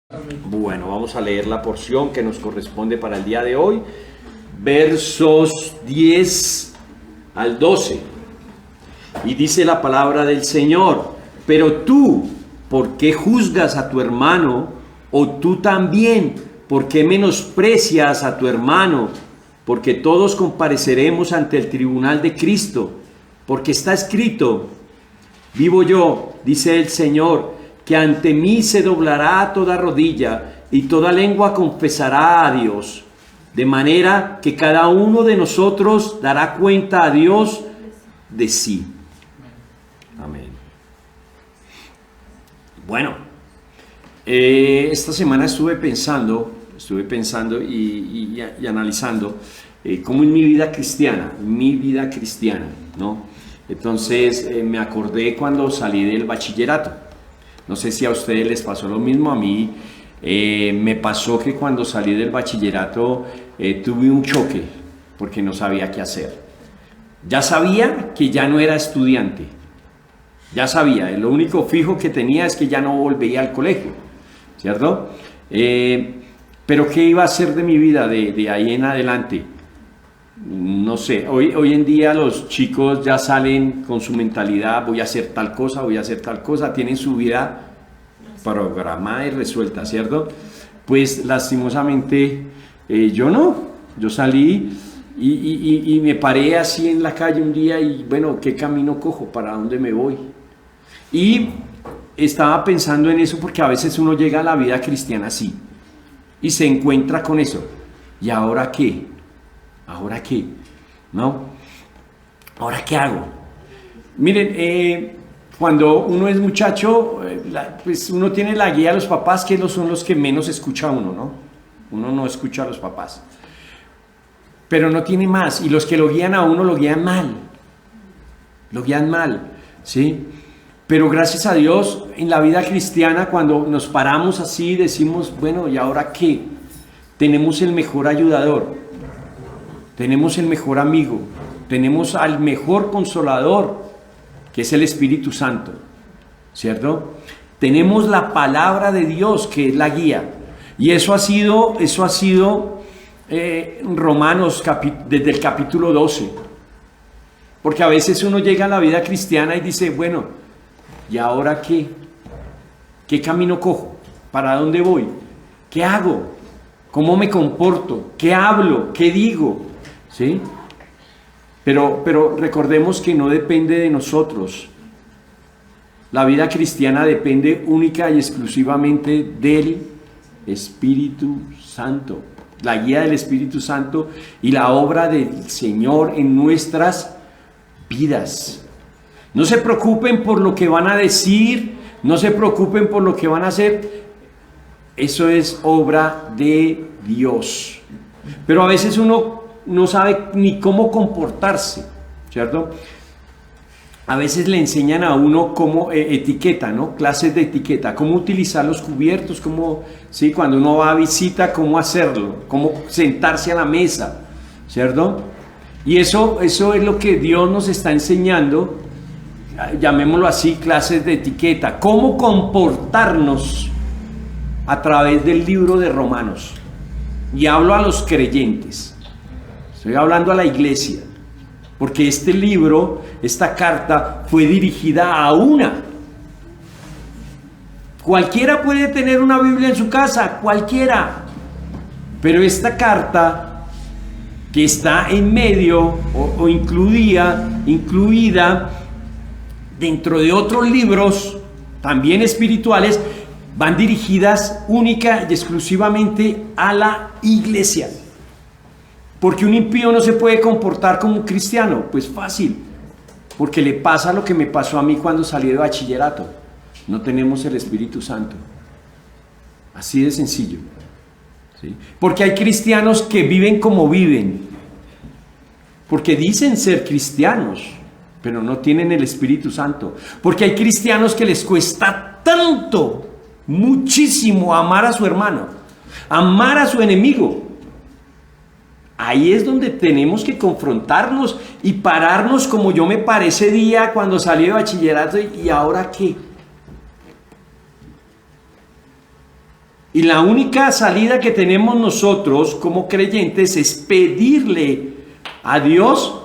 Bueno, vamos a leer la porción que nos corresponde para el día de hoy, versos 10 al 12. Y dice la palabra del Señor: pero tú, ¿por qué juzgas a tu hermano? O tú también, ¿por qué menosprecias a tu hermano? Porque todos compareceremos ante el tribunal de Cristo, porque está escrito: vivo yo, dice el Señor, que ante mí se doblará toda rodilla y toda lengua confesará a Dios. De manera que cada uno de nosotros dará cuenta a Dios de sí. Amén. Bueno, esta semana estuve pensando y analizando cómo es mi vida cristiana, ¿no? Entonces me acordé cuando salí del bachillerato. No sé si a ustedes les pasó lo mismo. A mí me pasó que cuando salí del bachillerato tuve un choque porque no sabía qué hacer. Ya sabía que ya no era estudiante. Ya sabía, lo único fijo que tenía es que ya no volvería al colegio, ¿cierto? Pero ¿qué iba a hacer de mi vida de ahí en adelante? No sé, hoy en día los chicos ya salen con su mentalidad: voy a hacer tal cosa, tienen su vida programada y resuelta, ¿cierto? Pues lastimosamente yo no, yo salí y me paré así en la calle un día y bueno, ¿qué camino cojo? ¿Para dónde me voy? Y estaba pensando en eso porque a veces uno llega a la vida cristiana así y se encuentra con eso. ¿Y ahora qué? ¿Ahora qué? ¿No? ¿Ahora qué hago? Miren, cuando uno es muchacho, pues uno tiene la guía de los papás, que son los que menos escucha uno, ¿no? Uno no escucha a los papás. Pero no tiene más. Y los que lo guían a uno lo guían mal. Lo guían mal, ¿sí? Pero gracias a Dios, en la vida cristiana, cuando nos paramos así, decimos: bueno, ¿y ahora qué? Tenemos el mejor ayudador. Tenemos el mejor amigo, tenemos al mejor consolador, que es el Espíritu Santo, ¿cierto? Tenemos la palabra de Dios, que es la guía. Y eso ha sido Romanos desde el capítulo 12. Porque a veces uno llega a la vida cristiana y dice: bueno, ¿y ahora qué? ¿Qué camino cojo? ¿Para dónde voy? ¿Qué hago? ¿Cómo me comporto? ¿Qué hablo? ¿Qué digo? ¿Sí? Pero recordemos que no depende de nosotros. La vida cristiana depende única y exclusivamente del Espíritu Santo. La guía del Espíritu Santo y la obra del Señor en nuestras vidas. No se preocupen por lo que van a decir, no se preocupen por lo que van a hacer. Eso es obra de Dios. Pero a veces uno no sabe ni cómo comportarse, ¿cierto? A veces le enseñan a uno cómo etiqueta, ¿no? Clases de etiqueta, cómo utilizar los cubiertos, cómo, ¿sí? Cuando uno va a visita, cómo hacerlo, cómo sentarse a la mesa, ¿cierto? Y eso es lo que Dios nos está enseñando, llamémoslo así, clases de etiqueta, cómo comportarnos a través del libro de Romanos. Y hablo a los creyentes. Estoy hablando a la iglesia, porque este libro, esta carta, fue dirigida a una. Cualquiera puede tener una Biblia en su casa, cualquiera. Pero esta carta, que está en medio o incluida dentro de otros libros, también espirituales, van dirigidas única y exclusivamente a la iglesia. ¿Porque un impío no se puede comportar como un cristiano? Pues fácil, porque le pasa lo que me pasó a mí cuando salí de bachillerato. No tenemos el Espíritu Santo. Así de sencillo, ¿sí? Porque hay cristianos que viven como viven, porque dicen ser cristianos, pero no tienen el Espíritu Santo. Porque hay cristianos que les cuesta tanto, muchísimo, amar a su hermano, amar a su enemigo. Ahí es donde tenemos que confrontarnos y pararnos, como yo me paré ese día cuando salí de bachillerato. ¿Y ahora qué? Y la única salida que tenemos nosotros como creyentes es pedirle a Dios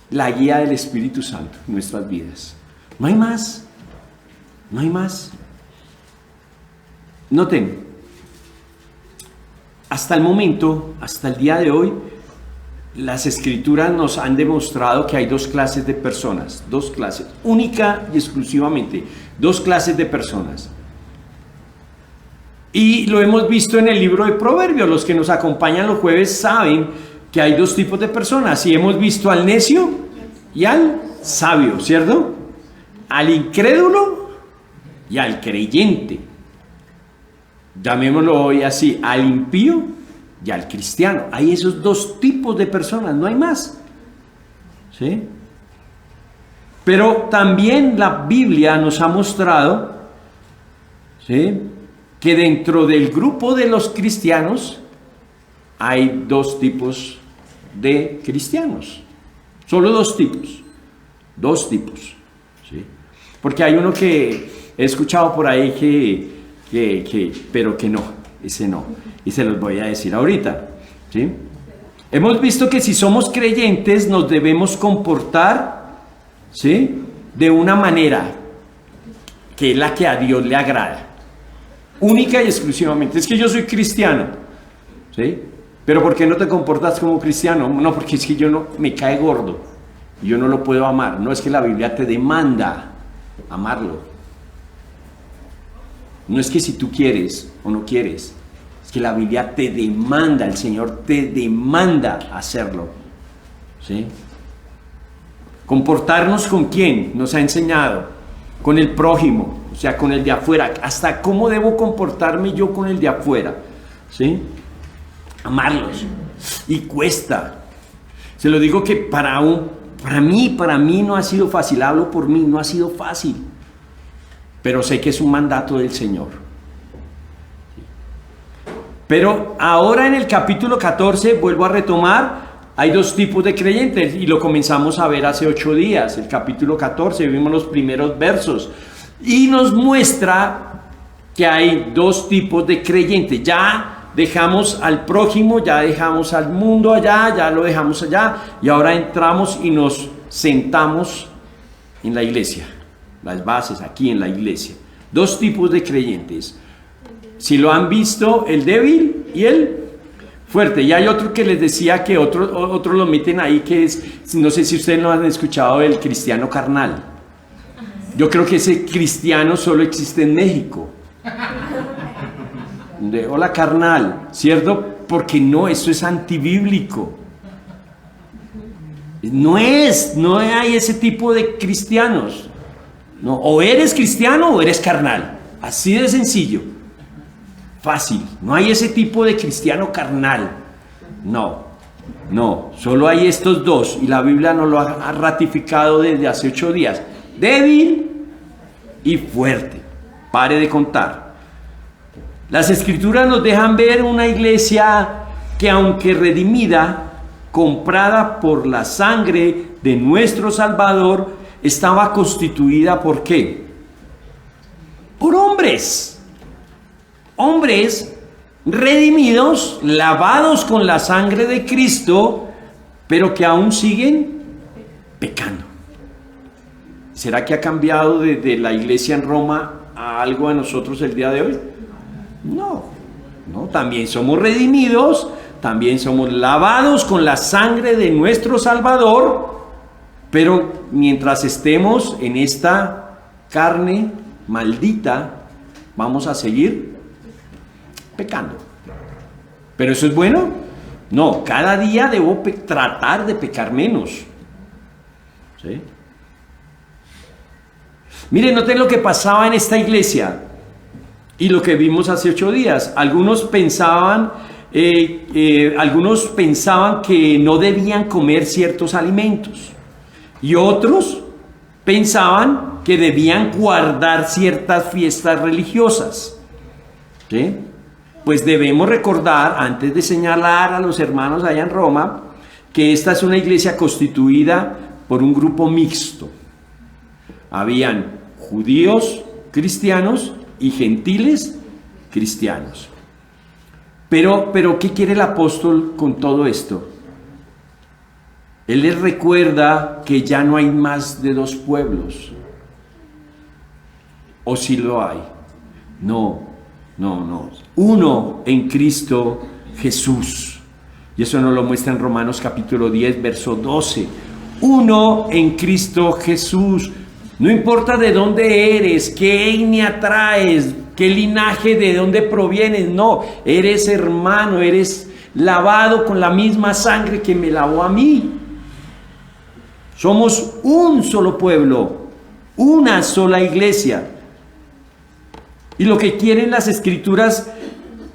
la guía del Espíritu Santo en nuestras vidas. No hay más. No hay más. Noten, hasta el momento, hasta el día de hoy, las Escrituras nos han demostrado que hay dos clases de personas, dos clases, única y exclusivamente, dos clases de personas. Y lo hemos visto en el libro de Proverbios. Los que nos acompañan los jueves saben que hay dos tipos de personas. Y hemos visto al necio y al sabio, ¿cierto? Al incrédulo y al creyente. Llamémoslo hoy así, al impío y al cristiano. Hay esos dos tipos de personas, no hay más. ¿Sí? Pero también la Biblia nos ha mostrado, ¿sí?, que dentro del grupo de los cristianos hay dos tipos de cristianos. Solo dos tipos. Dos tipos. ¿Sí? Porque hay uno que he escuchado por ahí pero que no, ese no. Y se los voy a decir ahorita. ¿Sí? Hemos visto que si somos creyentes nos debemos comportar, ¿sí?, de una manera que es la que a Dios le agrada. Única y exclusivamente. Es que yo soy cristiano, ¿sí? Pero ¿por qué no te comportas como cristiano? No, porque es que yo no, me cae gordo, yo no lo puedo amar. No, es que la Biblia te demanda amarlo. No es que si tú quieres o no quieres, es que la Biblia te demanda, el Señor te demanda hacerlo, ¿sí? Comportarnos con quién nos ha enseñado, con el prójimo, o sea, con el de afuera. Hasta cómo debo comportarme yo con el de afuera, ¿sí? Amarlos. Y cuesta. Se lo digo que para mí no ha sido fácil. Hablo por mí, no ha sido fácil. Pero sé que es un mandato del Señor. Pero ahora en el capítulo 14, vuelvo a retomar, hay dos tipos de creyentes y lo comenzamos a ver hace 8 días. El capítulo 14, vimos los primeros versos. Y nos muestra que hay dos tipos de creyentes. Ya dejamos al prójimo, ya dejamos al mundo allá, ya lo dejamos allá, y ahora entramos y nos sentamos en la iglesia. Las bases aquí en la iglesia. Dos tipos de creyentes. Si lo han visto, el débil y el fuerte. Y hay otro que les decía que otro lo meten ahí, que es, no sé si ustedes lo han escuchado, el cristiano carnal. Yo creo que ese cristiano solo existe en México. Hola carnal, ¿cierto? Porque no, eso es antibíblico. No hay ese tipo de cristianos. No, o eres cristiano o eres carnal. Así de sencillo. Fácil. No hay ese tipo de cristiano carnal. No, solo hay estos dos. Y la Biblia nos lo ha ratificado desde hace 8 días. Débil y fuerte. Pare de contar. Las Escrituras nos dejan ver una iglesia que, aunque redimida, comprada por la sangre de nuestro Salvador, estaba constituida ¿por qué? Por hombres. Hombres redimidos, lavados con la sangre de Cristo, pero que aún siguen pecando. ¿Será que ha cambiado desde la iglesia en Roma a algo a nosotros el día de hoy? No, también somos redimidos, también somos lavados con la sangre de nuestro Salvador, pero mientras estemos en esta carne maldita, vamos a seguir pecando. ¿Pero eso es bueno? No, cada día debo tratar de pecar menos. ¿Sí? Miren, noten lo que pasaba en esta iglesia y lo que vimos hace 8 días. Algunos pensaban que no debían comer ciertos alimentos y otros pensaban que debían guardar ciertas fiestas religiosas. ¿Sí? Pues debemos recordar, antes de señalar a los hermanos allá en Roma, que esta es una iglesia constituida por un grupo mixto. Habían judíos cristianos y gentiles cristianos. Pero, ¿qué quiere el apóstol con todo esto? Él les recuerda que ya no hay más de dos pueblos. ¿O sí lo hay? No. Uno en Cristo Jesús. Y eso nos lo muestra en Romanos capítulo 10, verso 12. Uno en Cristo Jesús. No importa de dónde eres, qué etnia traes, qué linaje, de dónde provienes. No, eres hermano, eres lavado con la misma sangre que me lavó a mí. Somos un solo pueblo, una sola iglesia. Y lo que quieren las Escrituras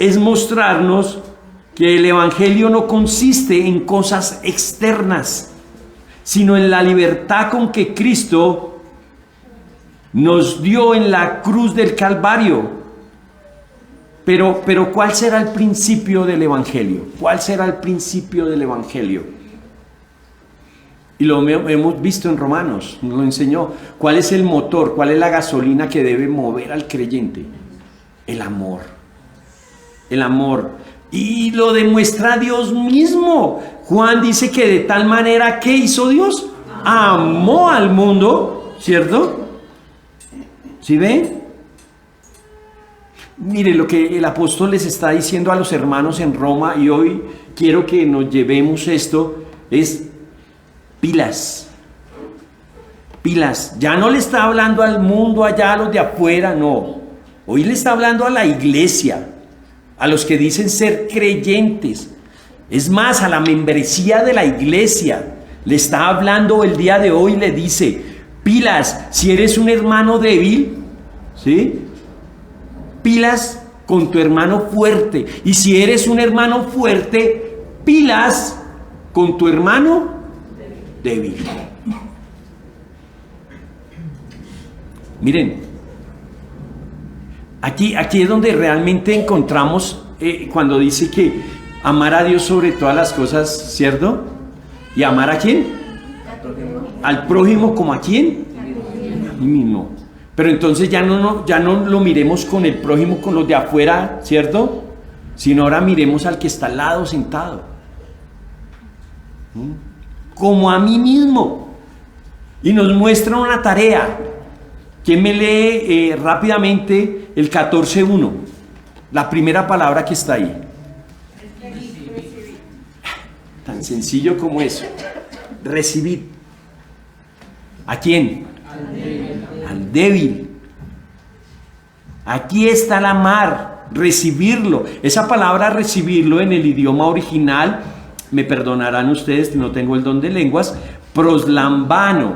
es mostrarnos que el Evangelio no consiste en cosas externas, sino en la libertad con que Cristo nos dio en la cruz del Calvario. Pero ¿cuál será el principio del Evangelio? ¿Cuál será el principio del Evangelio? Y lo hemos visto en Romanos, nos lo enseñó. ¿Cuál es el motor? ¿Cuál es la gasolina que debe mover al creyente? El amor. El amor. Y lo demuestra Dios mismo. Juan dice que de tal manera, ¿qué hizo Dios? Amó al mundo, ¿cierto? ¿Sí ven? Mire lo que el apóstol les está diciendo a los hermanos en Roma, y hoy quiero que nos llevemos esto, es pilas. Pilas. Ya no le está hablando al mundo allá, a los de afuera, no. Hoy le está hablando a la iglesia, a los que dicen ser creyentes. Es más, a la membresía de la iglesia. Le está hablando el día de hoy, le dice, pilas, si eres un hermano débil, ¿sí? Pilas con tu hermano fuerte. Y si eres un hermano fuerte, pilas con tu hermano débil. Miren, aquí es donde realmente encontramos cuando dice que amar a Dios sobre todas las cosas, ¿cierto? ¿Y amar a quién? Al prójimo, ¿como a quién? A mí mismo. Pero entonces ya no lo miremos con el prójimo, con los de afuera, ¿cierto? Sino ahora miremos al que está al lado sentado. Como a mí mismo. Y nos muestra una tarea. ¿Quién me lee rápidamente el 14:1? La primera palabra que está ahí. Tan sencillo como eso. Recibir. ¿A quién? Al débil. Aquí está el amar, recibirlo. Esa palabra recibirlo en el idioma original, me perdonarán ustedes que no tengo el don de lenguas, proslambano.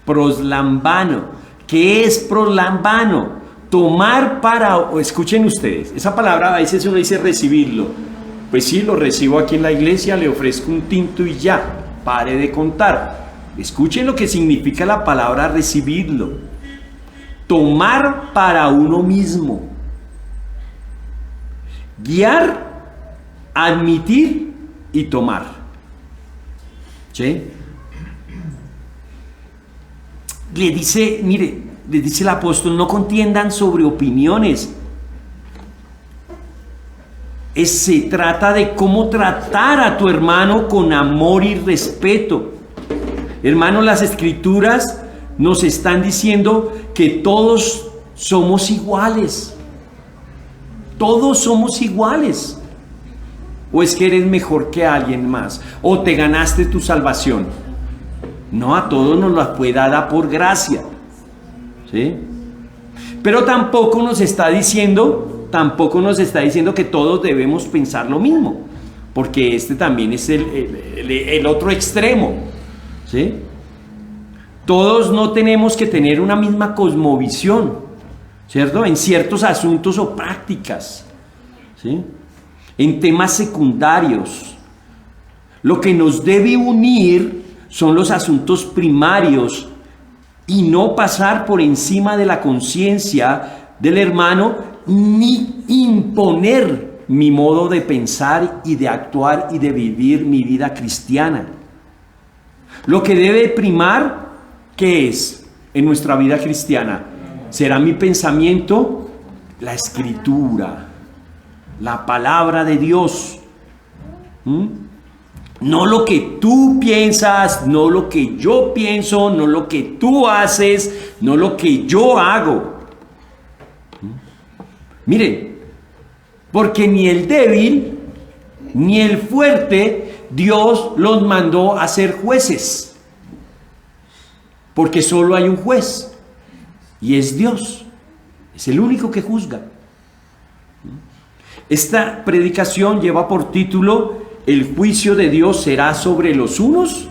Proslambano. ¿Qué es proslambano? Tomar para, escuchen ustedes, esa palabra a veces uno dice recibirlo. Pues sí, lo recibo aquí en la iglesia, le ofrezco un tinto y ya, pare de contar. Escuchen lo que significa la palabra recibirlo. Tomar para uno mismo. Guiar, admitir y tomar. ¿Sí? Le dice, mire, le dice el apóstol, no contiendan sobre opiniones. Se trata de cómo tratar a tu hermano con amor y respeto. Hermanos, las Escrituras nos están diciendo que todos somos iguales. Todos somos iguales. ¿O es que eres mejor que alguien más? ¿O te ganaste tu salvación? No, a todos nos la fue dada por gracia. ¿Sí? Pero tampoco nos está diciendo que todos debemos pensar lo mismo. Porque este también es el otro extremo. ¿Sí? Todos no tenemos que tener una misma cosmovisión, ¿cierto? En ciertos asuntos o prácticas, ¿sí? En temas secundarios. Lo que nos debe unir son los asuntos primarios y no pasar por encima de la conciencia del hermano ni imponer mi modo de pensar y de actuar y de vivir mi vida cristiana. Lo que debe primar, ¿qué es en nuestra vida cristiana? ¿Será mi pensamiento la Escritura, la palabra de Dios. No lo que tú piensas, no lo que yo pienso, no lo que tú haces, no lo que yo hago. Miren, porque ni el débil ni el fuerte Dios los mandó a ser jueces. Porque solo hay un juez y es Dios. Es el único que juzga. Esta predicación lleva por título: el juicio de Dios será sobre los unos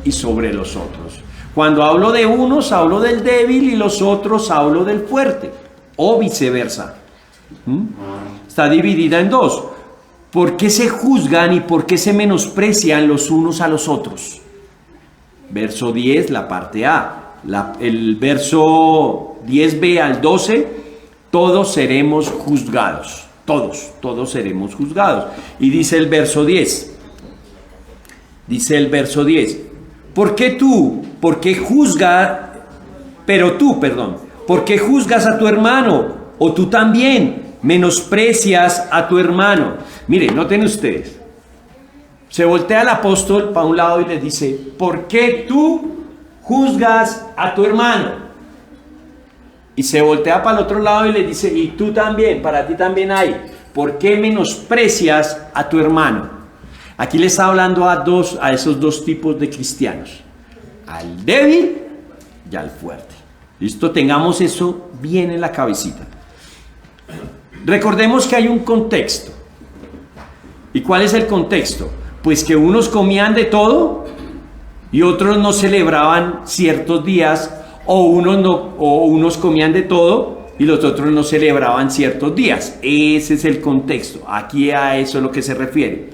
y sobre los otros. Cuando hablo de unos, hablo del débil, y los otros hablo del fuerte, o viceversa. Está dividida en dos. ¿Por qué se juzgan y por qué se menosprecian los unos a los otros? Verso 10, la parte A. El verso 10b al 12, todos seremos juzgados. Todos seremos juzgados. Y dice el verso 10. ¿Por qué juzgas a tu hermano? O tú también menosprecias a tu hermano. Miren, noten ustedes. Se voltea el apóstol para un lado y le dice: ¿por qué tú juzgas a tu hermano? Y se voltea para el otro lado y le dice: y tú también, para ti también hay. ¿Por qué menosprecias a tu hermano? Aquí le está hablando a esos dos tipos de cristianos: al débil y al fuerte. ¿Listo? Tengamos eso bien en la cabecita. Recordemos que hay un contexto. ¿Y cuál es el contexto? Pues que unos comían de todo y otros no celebraban ciertos días, o unos comían de todo y los otros no celebraban ciertos días. Ese es el contexto. Aquí a eso es lo que se refiere.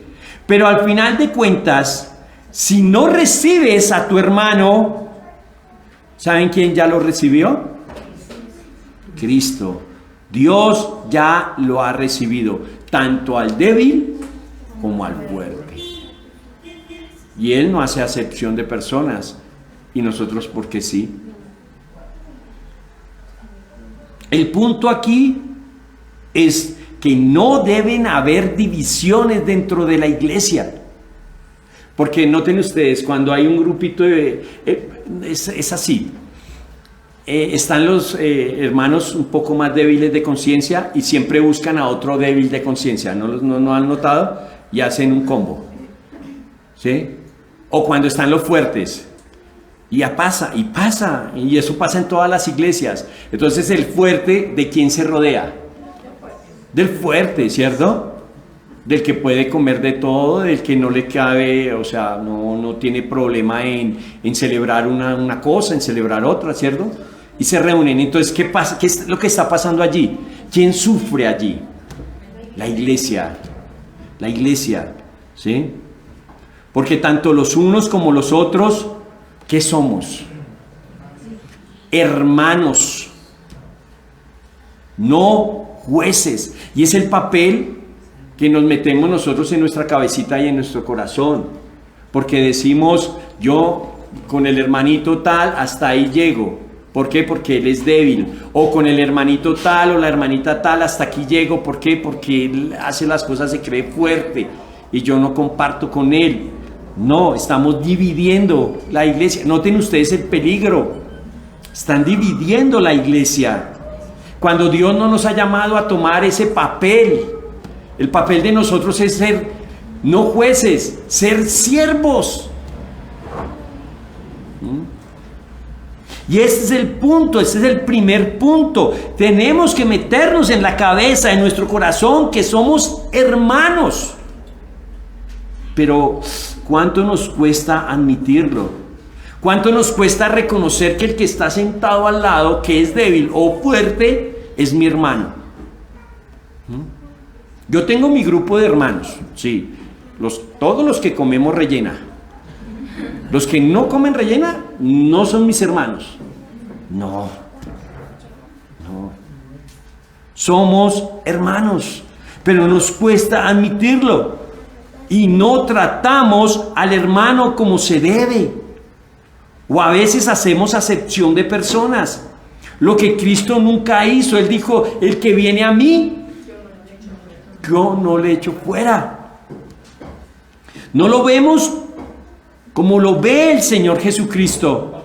Pero al final de cuentas, si no recibes a tu hermano, ¿saben quién ya lo recibió? Cristo. Dios ya lo ha recibido, tanto al débil como al fuerte. Y Él no hace acepción de personas. ¿Y nosotros por qué sí? El punto aquí es que no deben haber divisiones dentro de la iglesia. Porque noten ustedes, cuando hay un grupito es así. Están los hermanos un poco más débiles de conciencia y siempre buscan a otro débil de conciencia. ¿No han notado? Y hacen un combo. ¿Sí? O cuando están los fuertes. Y ya pasa, y eso pasa en todas las iglesias. Entonces, el fuerte, ¿de quién se rodea? Del fuerte, ¿cierto? Del que puede comer de todo, del que no le cabe, o sea, no tiene problema en celebrar una cosa, en celebrar otra, ¿cierto? Y se reúnen. Entonces, ¿qué pasa? ¿Qué es lo que está pasando allí? ¿Quién sufre allí? La iglesia, ¿sí? Porque tanto los unos como los otros, ¿qué somos? Hermanos, no jueces. Y es el papel que nos metemos nosotros en nuestra cabecita y en nuestro corazón. Porque decimos: yo con el hermanito tal hasta ahí llego. ¿Por qué? Porque él es débil. O con el hermanito tal o la hermanita tal hasta aquí llego. ¿Por qué? Porque él hace las cosas, se cree fuerte y yo no comparto con él. No, estamos dividiendo la iglesia. Noten ustedes el peligro. Están dividiendo la iglesia. Cuando Dios no nos ha llamado a tomar ese papel. El papel de nosotros es ser, no jueces, ser siervos. Y este es el punto, este es el primer punto. Tenemos que meternos en la cabeza, en nuestro corazón, que somos hermanos. Pero ¿cuánto nos cuesta admitirlo? ¿Cuánto nos cuesta reconocer que el que está sentado al lado, que es débil o fuerte, es mi hermano? Yo tengo mi grupo de hermanos, sí, todos los que comemos rellena. Los que no comen rellena no son mis hermanos. No. Somos hermanos, pero nos cuesta admitirlo. Y no tratamos al hermano como se debe. O a veces hacemos acepción de personas. lo que Cristo nunca hizo. Él dijo, el que viene a mí, yo no le echo fuera. No lo vemos como lo ve el Señor Jesucristo.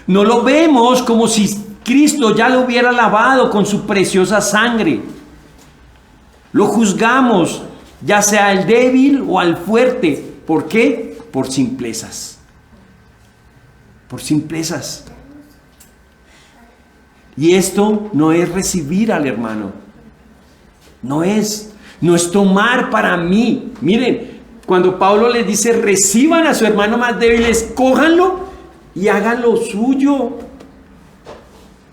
No lo vemos como si Cristo ya lo hubiera lavado con su preciosa sangre. Lo juzgamos, ya sea al débil o al fuerte. ¿Por qué? Por simplezas. Por simplezas. Y esto no es recibir al hermano. No es tomar para mí. Miren, cuando Pablo les dice, reciban a su hermano más débil, escójanlo y hagan lo suyo.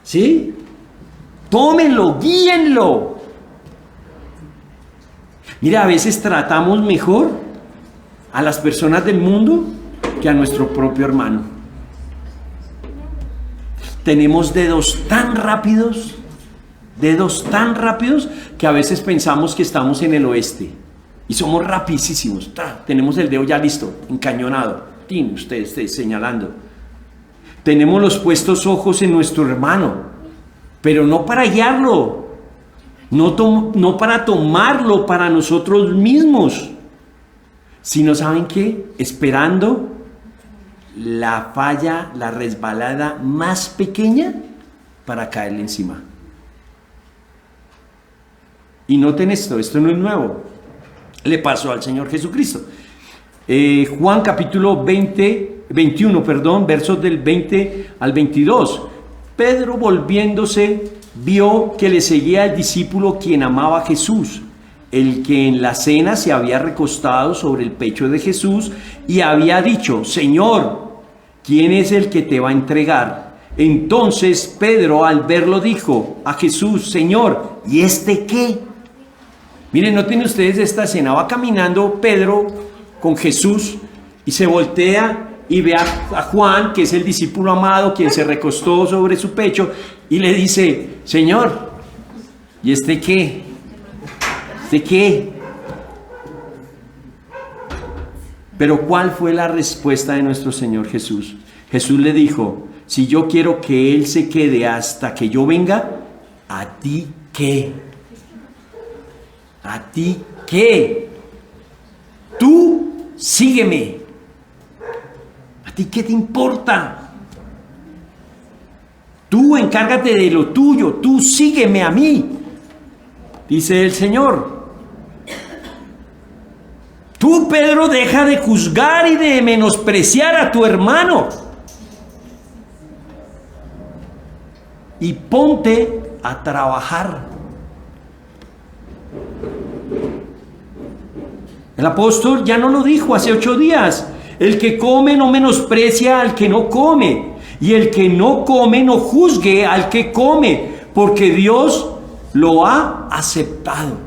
¿Sí? Tómenlo, guíenlo. Mira, a veces tratamos mejor a las personas del mundo que a nuestro propio hermano. Tenemos dedos tan rápidos que a veces pensamos que estamos en el oeste y somos rapidísimos. Tenemos el dedo ya listo, encañonado. Usted señalando. Tenemos los puestos ojos en nuestro hermano, pero no para guiarlo, no para tomarlo para nosotros mismos, sino, ¿saben qué? Esperando la falla, la resbalada más pequeña para caerle encima. Y noten esto no es nuevo. Le pasó al Señor Jesucristo. Juan capítulo 21, versos del 20 al 22. Pedro, volviéndose, vio que le seguía el discípulo quien amaba a Jesús, el que en la cena se había recostado sobre el pecho de Jesús y había dicho, Señor, ¿quién es el que te va a entregar? Entonces Pedro, al verlo, dijo a Jesús, Señor, ¿y este qué? Miren, noten ustedes esta escena. Va caminando Pedro con Jesús y se voltea y ve a Juan, que es el discípulo amado, quien se recostó sobre su pecho, y le dice, Señor, ¿y este qué? ¿Este qué? Pero ¿cuál fue la respuesta de nuestro Señor Jesús? Jesús le dijo, si yo quiero que Él se quede hasta que yo venga, ¿a ti qué? ¿A ti qué? Tú sígueme. ¿A ti qué te importa? Tú encárgate de lo tuyo, tú sígueme a mí, dice el Señor. Tú, Pedro, deja de juzgar y de menospreciar a tu hermano y ponte a trabajar. El apóstol ya no lo dijo hace 8 días. El que come no menosprecia al que no come, y el que no come no juzgue al que come, porque Dios lo ha aceptado.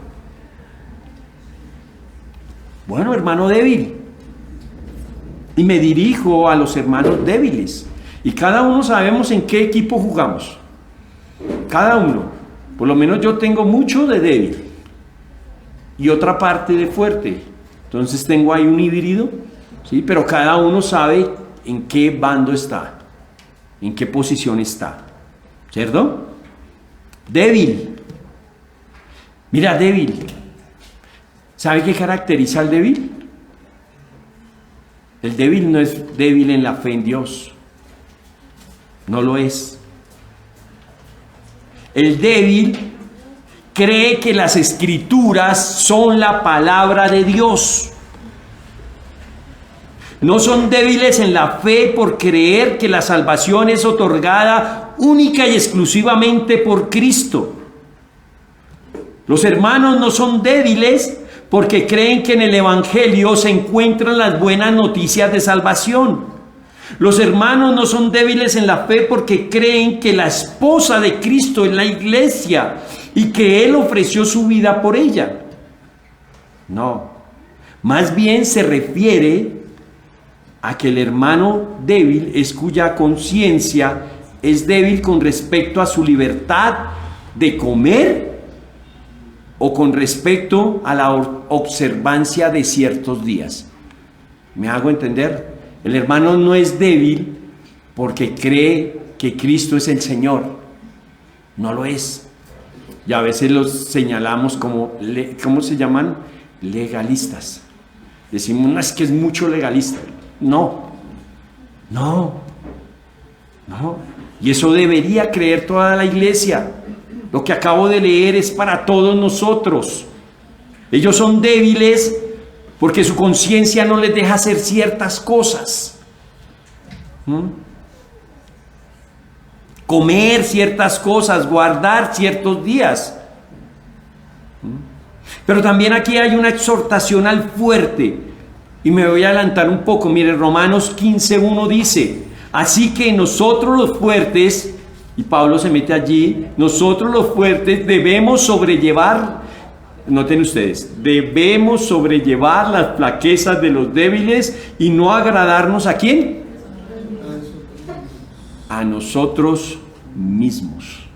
Bueno, hermano débil, y me dirijo a los hermanos débiles, y cada uno sabemos en qué equipo jugamos. Cada uno. Por lo menos yo tengo mucho de débil y otra parte de fuerte. Entonces tengo ahí un híbrido, ¿sí? Pero cada uno sabe en qué bando está, en qué posición está, ¿cierto? Débil. Mira, débil. ¿Sabe qué caracteriza al débil? El débil no es débil en la fe en Dios. No lo es. El débil cree que las escrituras son la palabra de Dios. No son débiles en la fe por creer que la salvación es otorgada única y exclusivamente por Cristo. Los hermanos no son débiles porque creen que en el Evangelio se encuentran las buenas noticias de salvación. Los hermanos no son débiles en la fe porque creen que la esposa de Cristo es la iglesia y que Él ofreció su vida por ella. No, más bien se refiere a que el hermano débil es cuya conciencia es débil con respecto a su libertad de comer o con respecto a la observancia de ciertos días. ¿Me hago entender? El hermano no es débil porque cree que Cristo es el Señor. No lo es. Y a veces los señalamos como, ¿cómo se llaman? Legalistas. Decimos, no, es que es mucho legalista. No. Y eso debería creer toda la iglesia. Lo que acabo de leer es para todos nosotros. Ellos son débiles porque su conciencia no les deja hacer ciertas cosas. Comer ciertas cosas, guardar ciertos días. Pero también aquí hay una exhortación al fuerte. Y me voy a adelantar un poco. Mire, Romanos 15:1 dice: así que nosotros los fuertes, y Pablo se mete allí, nosotros los fuertes debemos sobrellevar, noten ustedes, debemos sobrellevar las flaquezas de los débiles y no agradarnos ¿a quién? A nosotros mismos.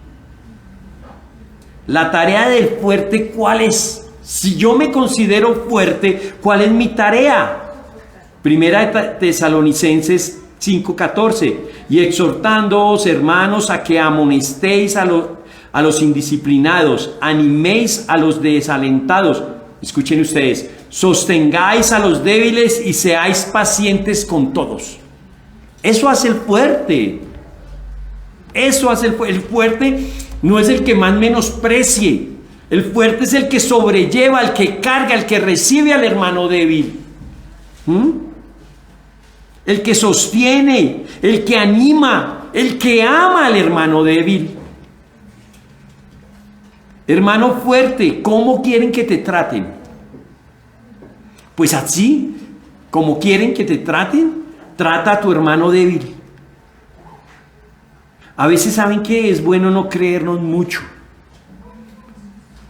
La tarea del fuerte, ¿cuál es? Si yo me considero fuerte, ¿cuál es mi tarea? Primera de Tesalonicenses 5:14, y exhortándoos, hermanos, a que amonestéis a los indisciplinados, animéis a los desalentados. Escuchen ustedes, sostengáis a los débiles y seáis pacientes con todos. Eso hace el fuerte. Eso hace el fuerte. No es el que más menosprecie. El fuerte es el que sobrelleva, el que carga, el que recibe al hermano débil. El que sostiene, el que anima, el que ama al hermano débil. Hermano fuerte, ¿cómo quieren que te traten? Pues así, como quieren que te traten, trata a tu hermano débil. A veces saben que es bueno no creernos mucho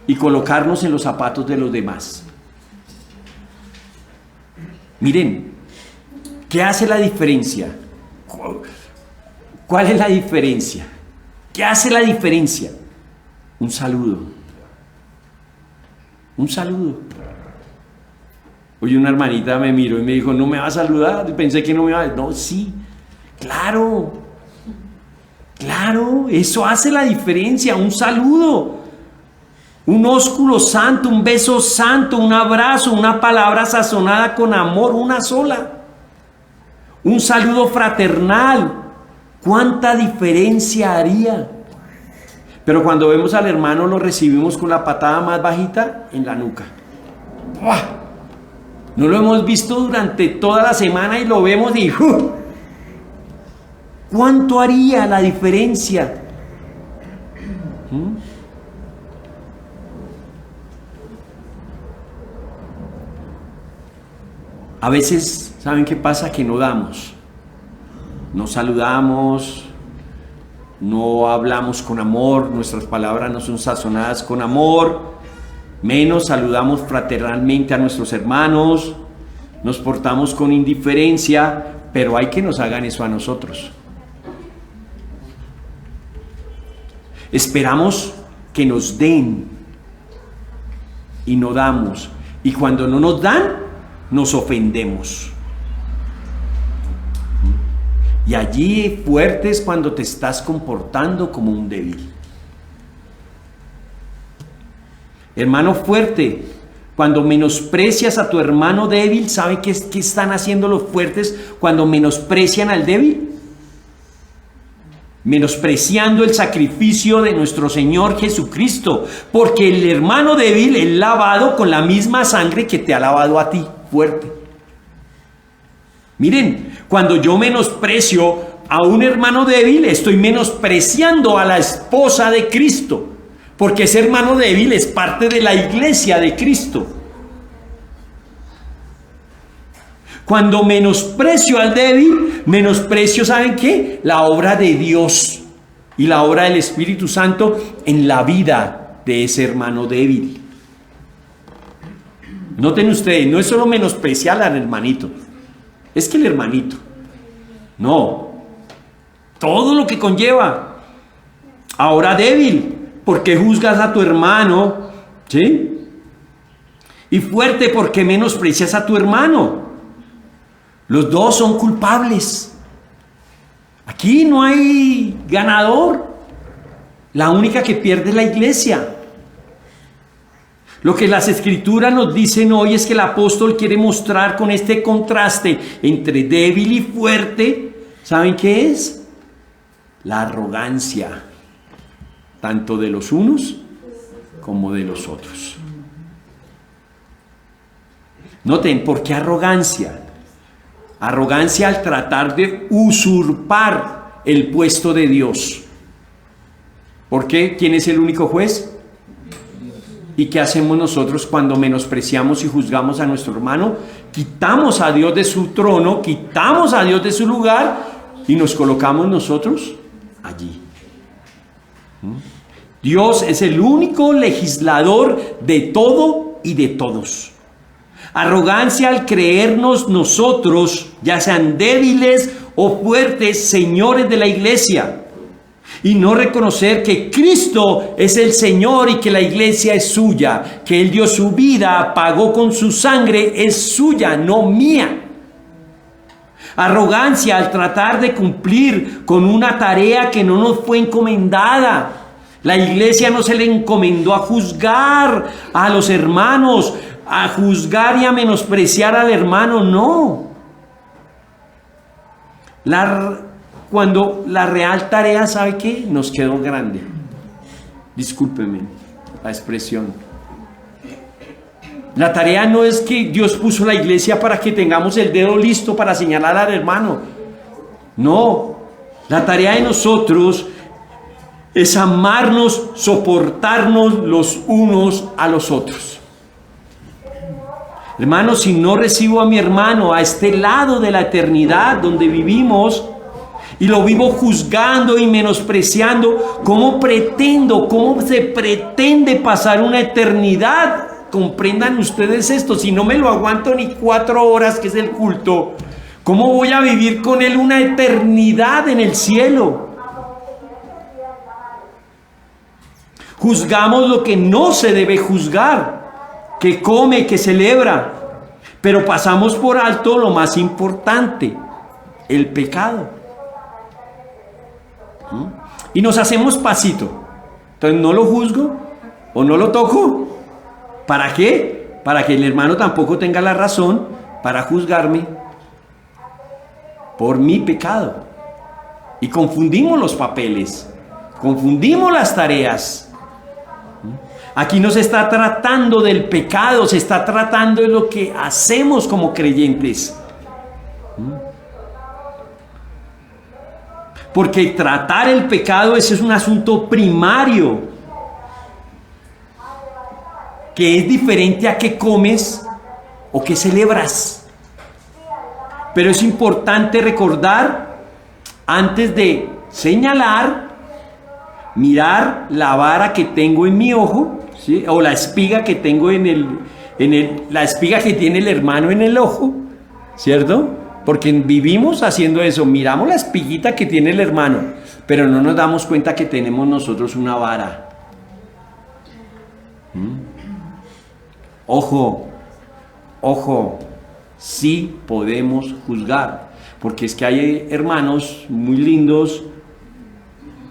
y colocarnos en los zapatos de los demás. Miren, ¿qué hace la diferencia? ¿Cuál es la diferencia? ¿Qué hace la diferencia? Un saludo. Un saludo. Oye, una hermanita me miró y me dijo, ¿no me va a saludar? Pensé que no me iba a... No, sí, claro. Claro, eso hace la diferencia. Un saludo. Un ósculo santo, un beso santo, un abrazo, una palabra sazonada con amor, una sola. Un saludo fraternal. ¿Cuánta diferencia haría? Pero cuando vemos al hermano lo recibimos con la patada más bajita en la nuca. ¡Buah! No lo hemos visto durante toda la semana y lo vemos y ¿cuánto haría la diferencia? A veces, ¿saben qué pasa? Que no damos. No saludamos, no hablamos con amor, nuestras palabras no son sazonadas con amor, menos saludamos fraternalmente a nuestros hermanos, nos portamos con indiferencia, pero hay que nos hagan eso a nosotros. Esperamos que nos den y no damos, y cuando no nos dan, nos ofendemos. Y allí fuerte es cuando te estás comportando como un débil. Hermano fuerte, cuando menosprecias a tu hermano débil, ¿saben qué están haciendo los fuertes cuando menosprecian al débil? Menospreciando el sacrificio de nuestro Señor Jesucristo, porque el hermano débil es lavado con la misma sangre que te ha lavado a ti, fuerte. Miren, cuando yo menosprecio a un hermano débil, estoy menospreciando a la esposa de Cristo, porque ese hermano débil es parte de la iglesia de Cristo. Cuando menosprecio al débil, menosprecio, ¿saben qué? La obra de Dios y la obra del Espíritu Santo en la vida de ese hermano débil. Noten ustedes, no es solo menospreciar al hermanito, es que el hermanito, no, todo lo que conlleva. Ahora débil, ¿por qué juzgas a tu hermano? ¿Sí? Y fuerte, ¿por qué menosprecias a tu hermano? Los dos son culpables. Aquí no hay ganador. La única que pierde es la iglesia. Lo que las escrituras nos dicen hoy es que el apóstol quiere mostrar con este contraste entre débil y fuerte. ¿Saben qué es? La arrogancia, tanto de los unos como de los otros. Noten, ¿por qué arrogancia? Arrogancia al tratar de usurpar el puesto de Dios. ¿Por qué? ¿Quién es el único juez? ¿Y qué hacemos nosotros cuando menospreciamos y juzgamos a nuestro hermano? Quitamos a Dios de su trono, quitamos a Dios de su lugar y nos colocamos nosotros allí. Dios es el único legislador de todo y de todos. Arrogancia al creernos nosotros, ya sean débiles o fuertes, señores de la iglesia, y no reconocer que Cristo es el Señor y que la iglesia es suya, que Él dio su vida, pagó con su sangre, es suya, no mía. Arrogancia al tratar de cumplir con una tarea que no nos fue encomendada. La iglesia no se le encomendó a juzgar a los hermanos, a juzgar y a menospreciar al hermano, no. Cuando la real tarea, ¿sabe qué? Nos quedó grande. Discúlpeme la expresión. La tarea no es que Dios puso la iglesia para que tengamos el dedo listo para señalar al hermano. No. La tarea de nosotros es amarnos, soportarnos los unos a los otros. Hermano, si no recibo a mi hermano a este lado de la eternidad donde vivimos y lo vivo juzgando y menospreciando, ¿cómo se pretende pasar una eternidad? Comprendan ustedes esto, si no me lo aguanto ni 4 horas que es el culto, ¿cómo voy a vivir con él una eternidad en el cielo? Juzgamos lo que no se debe juzgar, que come, que celebra, pero pasamos por alto lo más importante, el pecado. Y nos hacemos pasito. Entonces no lo juzgo o no lo toco. ¿Para qué? Para que el hermano tampoco tenga la razón para juzgarme por mi pecado. Y confundimos los papeles, confundimos las tareas. Aquí no se está tratando del pecado, se está tratando de lo que hacemos como creyentes. Porque tratar el pecado, ese es un asunto primario, que es diferente a qué comes o qué celebras. Pero es importante recordar, antes de señalar, mirar la vara que tengo en mi ojo, ¿sí? O la espiga que tengo la espiga que tiene el hermano en el ojo, ¿cierto? Porque vivimos haciendo eso, miramos la espiguita que tiene el hermano, pero no nos damos cuenta que tenemos nosotros una vara. Ojo, sí podemos juzgar, porque es que hay hermanos muy lindos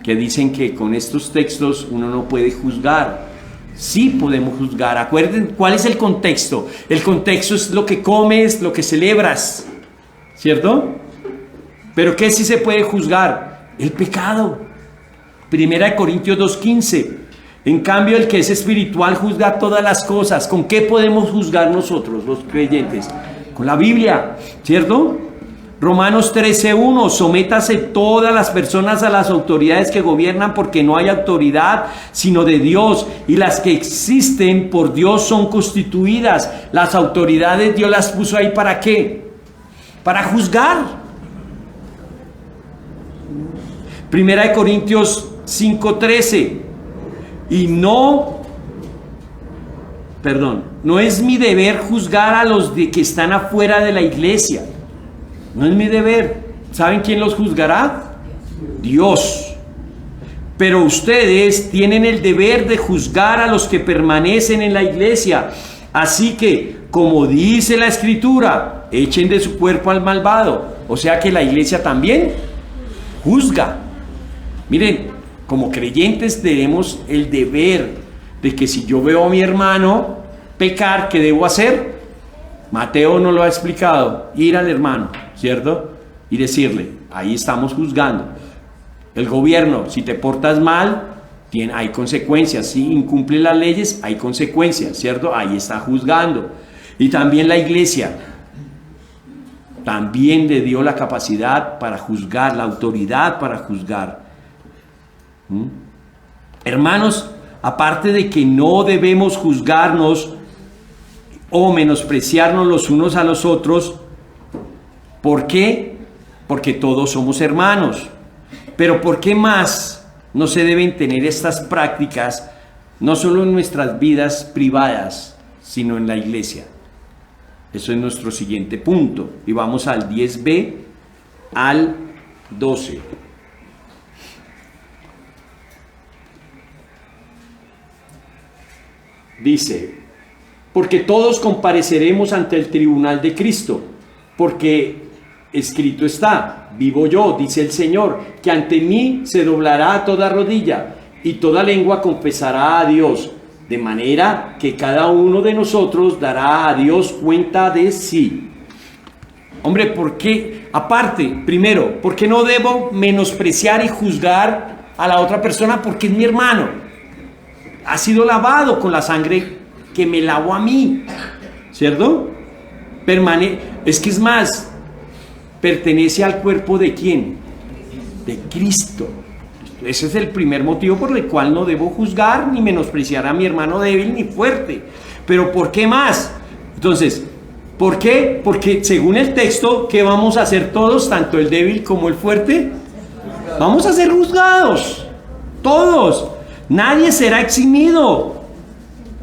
que dicen que con estos textos uno no puede juzgar. Sí podemos juzgar. Acuérdense, ¿cuál es el contexto? El contexto es lo que comes, lo que celebras, ¿cierto? Pero ¿qué sí se puede juzgar? El pecado. 1 Corintios 2:15. En cambio, el que es espiritual juzga todas las cosas. ¿Con qué podemos juzgar nosotros, los creyentes? Con la Biblia, ¿cierto? Romanos 13:1. Sométase todas las personas a las autoridades que gobiernan, porque no hay autoridad sino de Dios, y las que existen por Dios son constituidas. Las autoridades Dios las puso ahí ¿para qué? Para juzgar. 1 Corintios 5:13. Y no es mi deber juzgar a los que están afuera de la iglesia. No es mi deber. ¿Saben quién los juzgará? Dios. Pero ustedes tienen el deber de juzgar a los que permanecen en la iglesia. Así que, como dice la Escritura, echen de su cuerpo al malvado. O sea que la iglesia también juzga. Miren, Como creyentes tenemos el deber de que si yo veo a mi hermano pecar, ¿qué debo hacer? Mateo nos lo ha explicado, ir al hermano, ¿cierto? Y decirle, ahí estamos juzgando. El gobierno, si te portas mal, hay consecuencias. Si incumple las leyes, hay consecuencias, ¿cierto? Ahí está juzgando. Y también la iglesia, también le dio la capacidad para juzgar, la autoridad para juzgar. Hermanos, aparte de que no debemos juzgarnos o menospreciarnos los unos a los otros, ¿por qué? Porque todos somos hermanos. Pero ¿por qué más no se deben tener estas prácticas, no solo en nuestras vidas privadas, sino en la iglesia? Eso es nuestro siguiente punto. Y vamos al 10b al 12. Dice, porque todos compareceremos ante el tribunal de Cristo, porque escrito está, vivo yo, dice el Señor, que ante mí se doblará toda rodilla y toda lengua confesará a Dios, de manera que cada uno de nosotros dará a Dios cuenta de sí. Hombre, ¿por qué? Aparte, primero, ¿por qué no debo menospreciar y juzgar a la otra persona? Porque es mi hermano. Ha sido lavado con la sangre que me lavó a mí, ¿cierto? Es que es más, pertenece al cuerpo ¿de quién? De Cristo. Ese es el primer motivo por el cual no debo juzgar ni menospreciar a mi hermano débil ni fuerte. Pero ¿por qué más? Entonces, ¿por qué? Porque según el texto, ¿qué vamos a hacer todos, tanto el débil como el fuerte? Vamos a ser juzgados, todos. Nadie será eximido.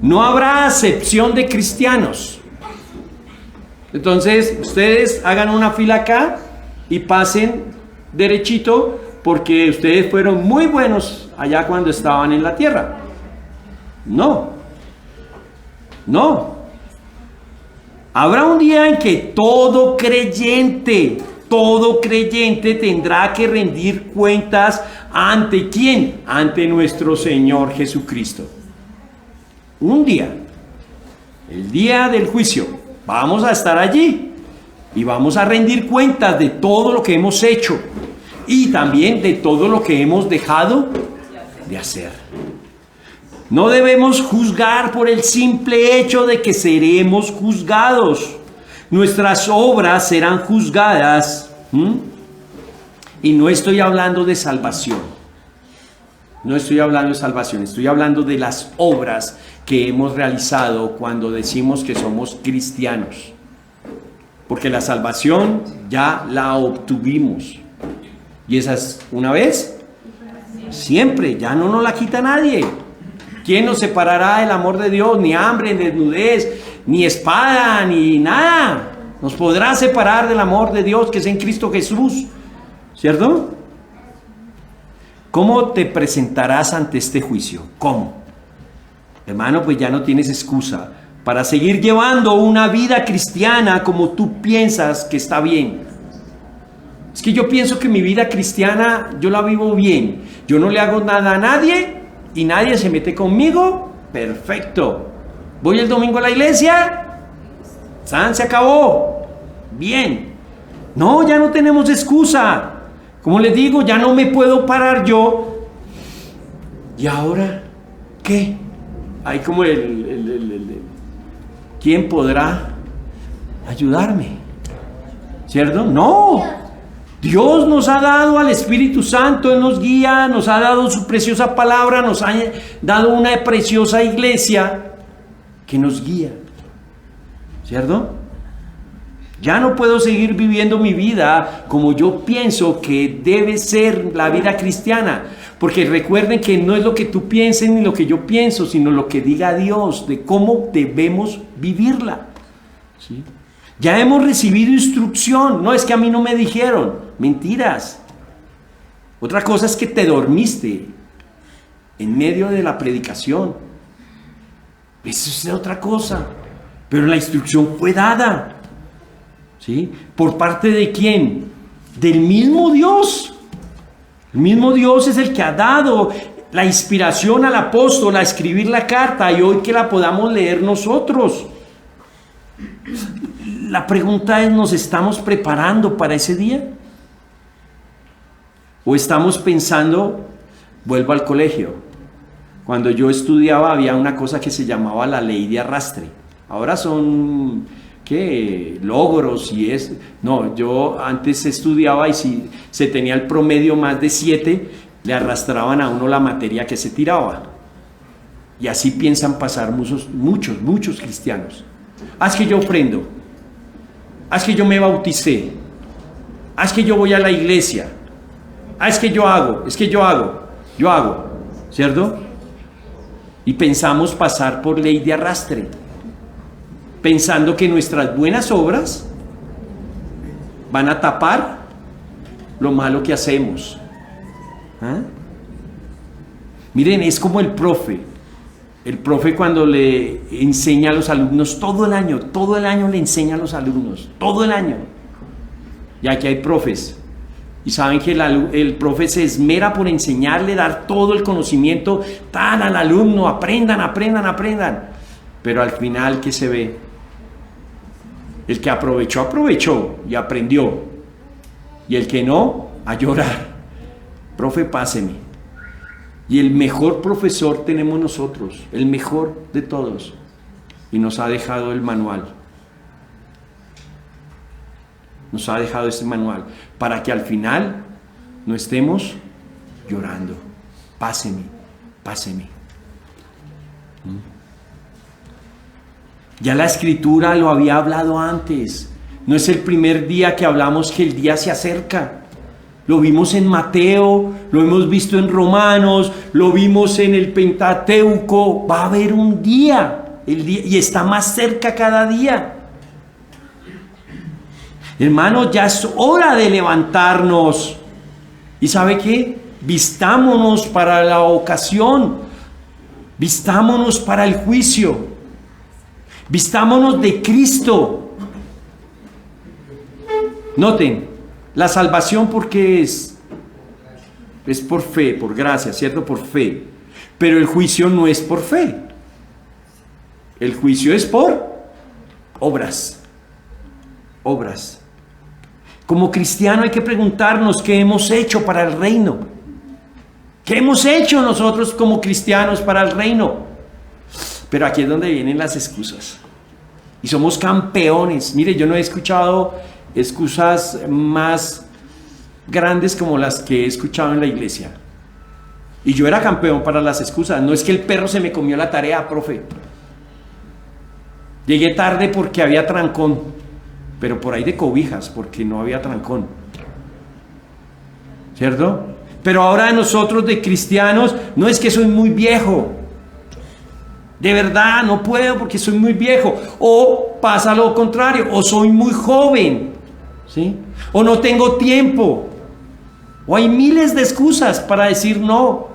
No habrá acepción de cristianos. Entonces, ustedes hagan una fila acá y pasen derechito, porque ustedes fueron muy buenos allá cuando estaban en la tierra. No. Habrá un día en que todo creyente tendrá que rendir cuentas. ¿Ante quién? Ante nuestro Señor Jesucristo. Un día, el día del juicio, vamos a estar allí y vamos a rendir cuentas de todo lo que hemos hecho y también de todo lo que hemos dejado de hacer. No debemos juzgar por el simple hecho de que seremos juzgados. Nuestras obras serán juzgadas. Y no estoy hablando de salvación. Estoy hablando de las obras que hemos realizado cuando decimos que somos cristianos. Porque la salvación ya la obtuvimos. Y esa es una vez, siempre, ya no nos la quita nadie. ¿Quién nos separará del amor de Dios? Ni hambre, ni desnudez, ni espada, ni nada nos podrá separar del amor de Dios que es en Cristo Jesús. ¿Cierto? ¿Cómo te presentarás ante este juicio? ¿Cómo? Hermano, pues ya no tienes excusa para seguir llevando una vida cristiana como tú piensas que está bien. Es que yo pienso que mi vida cristiana yo la vivo bien. Yo no le hago nada a nadie y nadie se mete conmigo. Perfecto. Voy el domingo a la iglesia. Se acabó. Bien. No, ya no tenemos excusa. Como les digo, ya no me puedo parar yo. ¿Y ahora qué? Hay como ¿quién podrá ayudarme? ¿Cierto? No. Dios nos ha dado al Espíritu Santo, Él nos guía, nos ha dado su preciosa palabra, nos ha dado una preciosa iglesia que nos guía. ¿Cierto? Ya no puedo seguir viviendo mi vida como yo pienso que debe ser la vida cristiana. Porque recuerden que no es lo que tú pienses ni lo que yo pienso, sino lo que diga Dios de cómo debemos vivirla. ¿Sí? Ya hemos recibido instrucción. No es que a mí no me dijeron. Mentiras. Otra cosa es que te dormiste en medio de la predicación. Eso es otra cosa. Pero la instrucción fue dada. ¿Sí? ¿Por parte de quién? Del mismo Dios. El mismo Dios es el que ha dado la inspiración al apóstol a escribir la carta y hoy que la podamos leer nosotros. La pregunta es, ¿nos estamos preparando para ese día? ¿O estamos pensando, vuelvo al colegio? Cuando yo estudiaba había una cosa que se llamaba la ley de arrastre. Ahora son, ¿qué? Logros y es... No, yo antes estudiaba y si se tenía el promedio más de 7, le arrastraban a uno la materia que se tiraba. Y así piensan pasar muchos cristianos. Es que yo ofrendo. Es que yo me bauticé. Es que yo voy a la iglesia. Es que yo hago. Yo hago. ¿Cierto? Y pensamos pasar por ley de arrastre. Pensando que nuestras buenas obras van a tapar lo malo que hacemos. ¿Ah? Miren, es como el profe. El profe cuando le enseña a los alumnos todo el año le enseña a los alumnos, todo el año. Y aquí hay profes. Y saben que el profe se esmera por enseñarle, dar todo el conocimiento tan al alumno, aprendan. Pero al final, ¿qué se ve? El que aprovechó y aprendió. Y el que no, a llorar. Profe, páseme. Y el mejor profesor tenemos nosotros, el mejor de todos. Y nos ha dejado el manual. Nos ha dejado este manual para que al final no estemos llorando. Páseme. Ya la Escritura lo había hablado antes. No es el primer día que hablamos que el día se acerca. Lo vimos en Mateo, lo hemos visto en Romanos, lo vimos en el Pentateuco. Va a haber un día, y está más cerca cada día. Hermanos, ya es hora de levantarnos. ¿Y sabe qué? Vistámonos para la ocasión. Vistámonos para el juicio. Vistámonos de Cristo. Noten. La salvación, ¿por qué es? Es por fe, por gracia, ¿cierto? Por fe. Pero el juicio no es por fe. El juicio es por obras. Obras. Como cristiano hay que preguntarnos qué hemos hecho para el reino. ¿Qué hemos hecho nosotros como cristianos para el reino? Pero aquí es donde vienen las excusas. Y somos campeones. Mire, yo no he escuchado excusas más grandes como las que he escuchado en la iglesia. Y yo era campeón para las excusas. No es que el perro se me comió la tarea, profe. Llegué tarde porque había trancón, pero por ahí de cobijas, porque no había trancón. ¿Cierto? Pero ahora nosotros de cristianos, no es que soy muy viejo. De verdad, no puedo porque soy muy viejo. O pasa lo contrario, o soy muy joven. ¿Sí? O no tengo tiempo, o hay miles de excusas para decir no,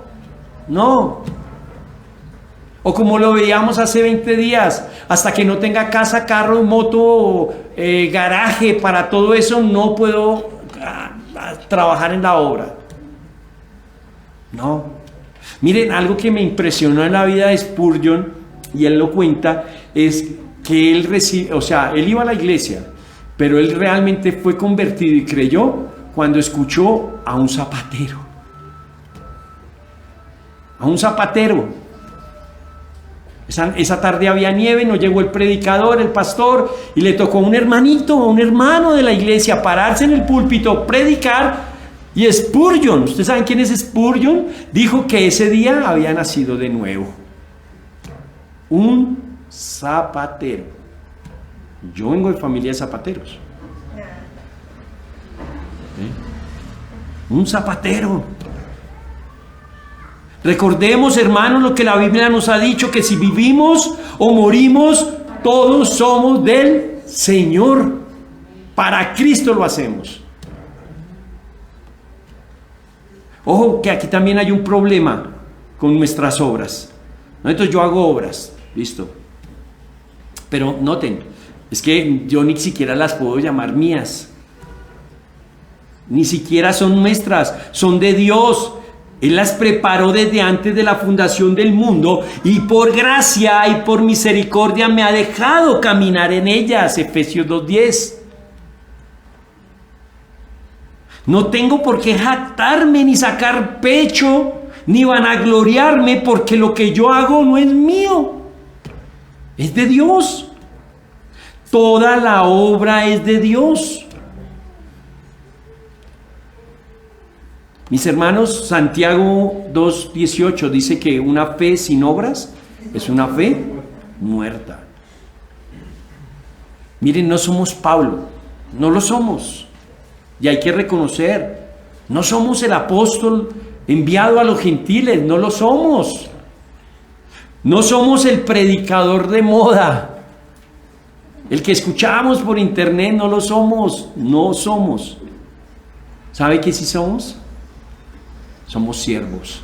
o como lo veíamos hace 20 días, hasta que no tenga casa, carro, moto, garaje, para todo eso no puedo trabajar en la obra. No, miren, algo que me impresionó en la vida de Spurgeon, y él lo cuenta, es que él él iba a la iglesia, pero él realmente fue convertido y creyó cuando escuchó a un zapatero. A un zapatero. Esa tarde había nieve, no llegó el predicador, el pastor, y le tocó a un hermano de la iglesia pararse en el púlpito, predicar. Y Spurgeon, ¿ustedes saben quién es Spurgeon? Dijo que ese día había nacido de nuevo. Un zapatero. Yo vengo de familia de zapateros. Un zapatero. Recordemos, hermanos, lo que la Biblia nos ha dicho, que si vivimos o morimos, todos somos del Señor. Para Cristo lo hacemos. Ojo, que aquí también hay un problema con nuestras obras. Entonces yo hago obras, listo. Pero noten, es que yo ni siquiera las puedo llamar mías. ni siquiera son nuestras, son de Dios. Él las preparó desde antes de la fundación del mundo y por gracia y por misericordia me ha dejado caminar en ellas. Efesios 2:10. No tengo por qué jactarme ni sacar pecho ni vanagloriarme, porque lo que yo hago no es mío, es de Dios. Toda la obra es de Dios. Mis hermanos, Santiago 2:18 dice que una fe sin obras es una fe muerta. Miren, no somos Pablo, no lo somos. Y hay que reconocer, no somos el apóstol enviado a los gentiles, no lo somos. No somos el predicador de moda, el que escuchamos por internet, no lo somos, no somos. ¿Sabe qué sí somos? Somos siervos.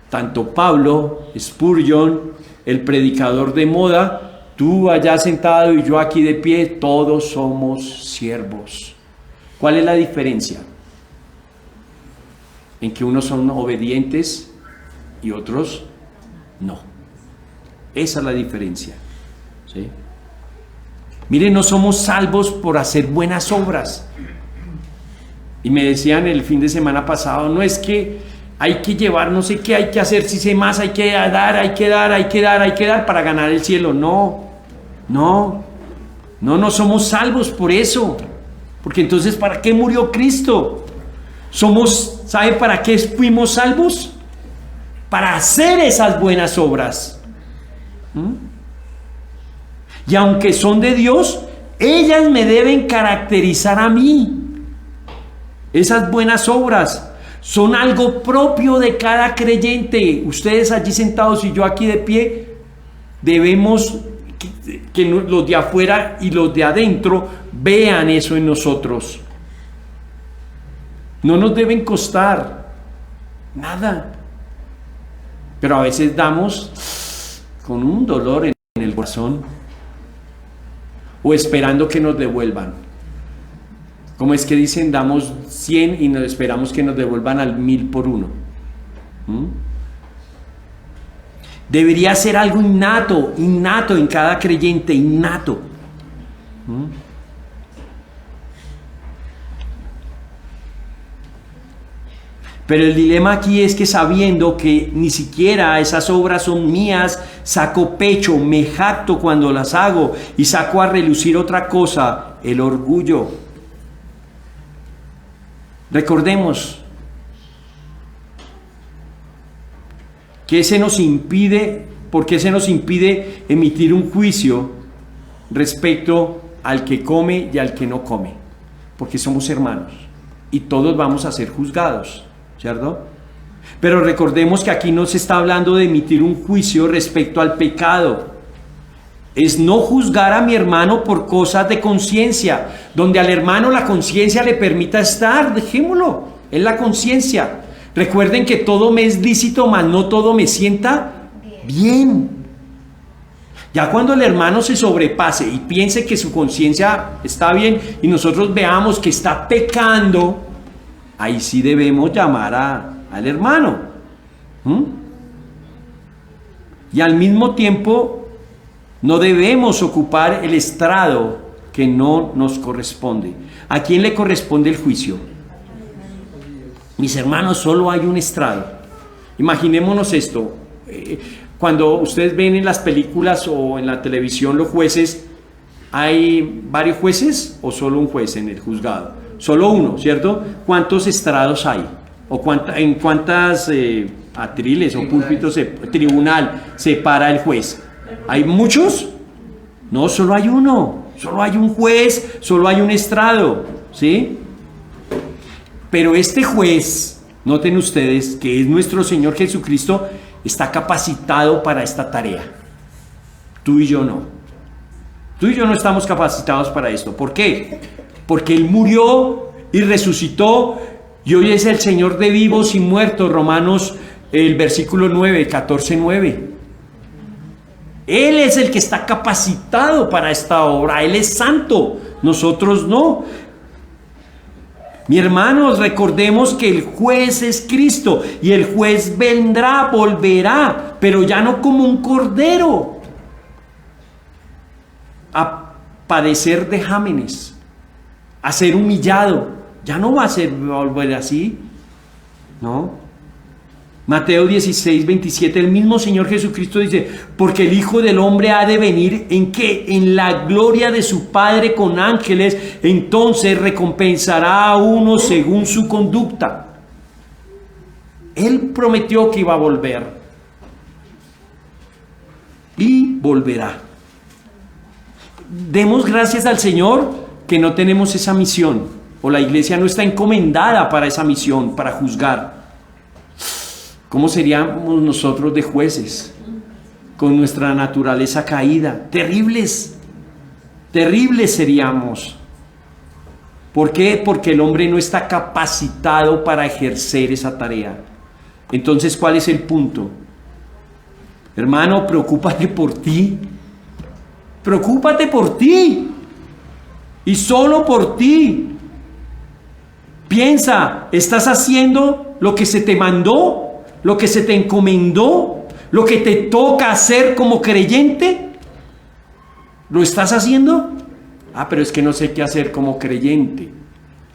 Tanto Pablo, Spurgeon, el predicador de moda, tú allá sentado y yo aquí de pie, todos somos siervos. ¿Cuál es la diferencia? En que unos son obedientes y otros no. Esa es la diferencia. ¿Sí? Miren, no somos salvos por hacer buenas obras. Y me decían el fin de semana pasado, no es que hay que llevar, no sé qué hay que hacer, si sé más, hay que dar para ganar el cielo. No somos salvos por eso. Porque entonces, ¿para qué murió Cristo? ¿Sabe para qué fuimos salvos? Para hacer esas buenas obras. Y aunque son de Dios, ellas me deben caracterizar a mí. Esas buenas obras son algo propio de cada creyente. Ustedes allí sentados y yo aquí de pie, debemos que los de afuera y los de adentro vean eso en nosotros. No nos deben costar nada, pero a veces damos con un dolor en el corazón o esperando que nos devuelvan. ¿Cómo es que dicen? Damos 100 y nos esperamos que nos devuelvan al 1000 por uno. Debería ser algo innato en cada creyente, innato. Pero el dilema aquí es que sabiendo que ni siquiera esas obras son mías, saco pecho, me jacto cuando las hago y saco a relucir otra cosa, el orgullo. Recordemos que ¿por qué se nos impide emitir un juicio respecto al que come y al que no come? Porque somos hermanos y todos vamos a ser juzgados, ¿cierto? Pero recordemos que aquí no se está hablando de emitir un juicio respecto al pecado. Es no juzgar a mi hermano por cosas de conciencia. Donde al hermano la conciencia le permita estar, dejémoslo, es la conciencia. Recuerden que todo me es lícito, mas no todo me sienta bien. Ya cuando el hermano se sobrepase y piense que su conciencia está bien y nosotros veamos que está pecando, ahí sí debemos llamar al hermano. Y al mismo tiempo no debemos ocupar el estrado que no nos corresponde. ¿A quién le corresponde el juicio? Mis hermanos, solo hay un estrado. Imaginémonos esto. Cuando ustedes ven en las películas o en la televisión los jueces, ¿hay varios jueces o solo un juez en el juzgado? Solo uno, ¿cierto? ¿Cuántos estrados hay? ¿O en cuántas atriles o púlpitos tribunal se para el juez? ¿Hay muchos? No, solo hay uno. Solo hay un juez, solo hay un estrado, ¿sí? Pero este juez, noten ustedes que es nuestro Señor Jesucristo, está capacitado para esta tarea. Tú y yo no. Tú y yo no estamos capacitados para esto. ¿Por qué? Porque Él murió y resucitó y hoy es el Señor de vivos y muertos. Romanos, el versículo 9, 14:9. Él es el que está capacitado para esta obra. Él es santo, nosotros no. Mi hermanos, recordemos que el juez es Cristo y el juez vendrá, volverá, pero ya no como un cordero a padecer vejámenes, a ser humillado. Ya no va a volver así, ¿no? Mateo 16, 27, el mismo Señor Jesucristo dice, porque el Hijo del Hombre ha de venir, ¿en qué? En la gloria de su Padre con ángeles, entonces recompensará a uno según su conducta. Él prometió que iba a volver y volverá. Demos gracias al Señor que no tenemos esa misión, o la iglesia no está encomendada para esa misión, para juzgar. ¿Cómo seríamos nosotros de jueces con nuestra naturaleza caída? Terribles, terribles seríamos. ¿Por qué? Porque el hombre no está capacitado para ejercer esa tarea. Entonces, ¿cuál es el punto? Hermano, preocúpate por ti. Preocúpate por ti. Y solo por ti. Piensa, ¿estás haciendo lo que se te mandó? ¿Lo que se te encomendó? ¿Lo que te toca hacer como creyente? ¿Lo estás haciendo? Pero es que no sé qué hacer como creyente.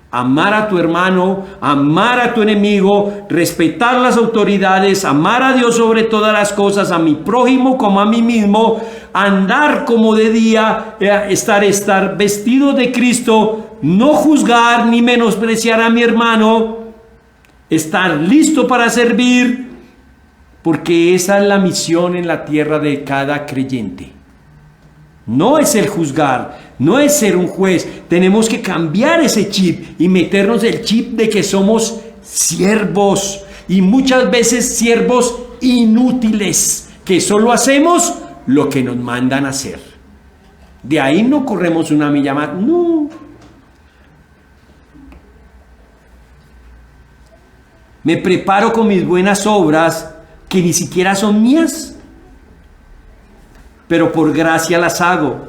Amar a tu hermano, amar a tu enemigo, respetar las autoridades, amar a Dios sobre todas las cosas, a mi prójimo como a mí mismo, andar como de día, estar vestido de Cristo, no juzgar ni menospreciar a mi hermano, estar listo para servir, porque esa es la misión en la tierra de cada creyente. No es el juzgar, no es ser un juez. Tenemos que cambiar ese chip y meternos el chip de que somos siervos, y muchas veces siervos inútiles, que solo hacemos lo que nos mandan a hacer. De ahí no corremos una milla más, no. Me preparo con mis buenas obras que ni siquiera son mías, pero por gracia las hago.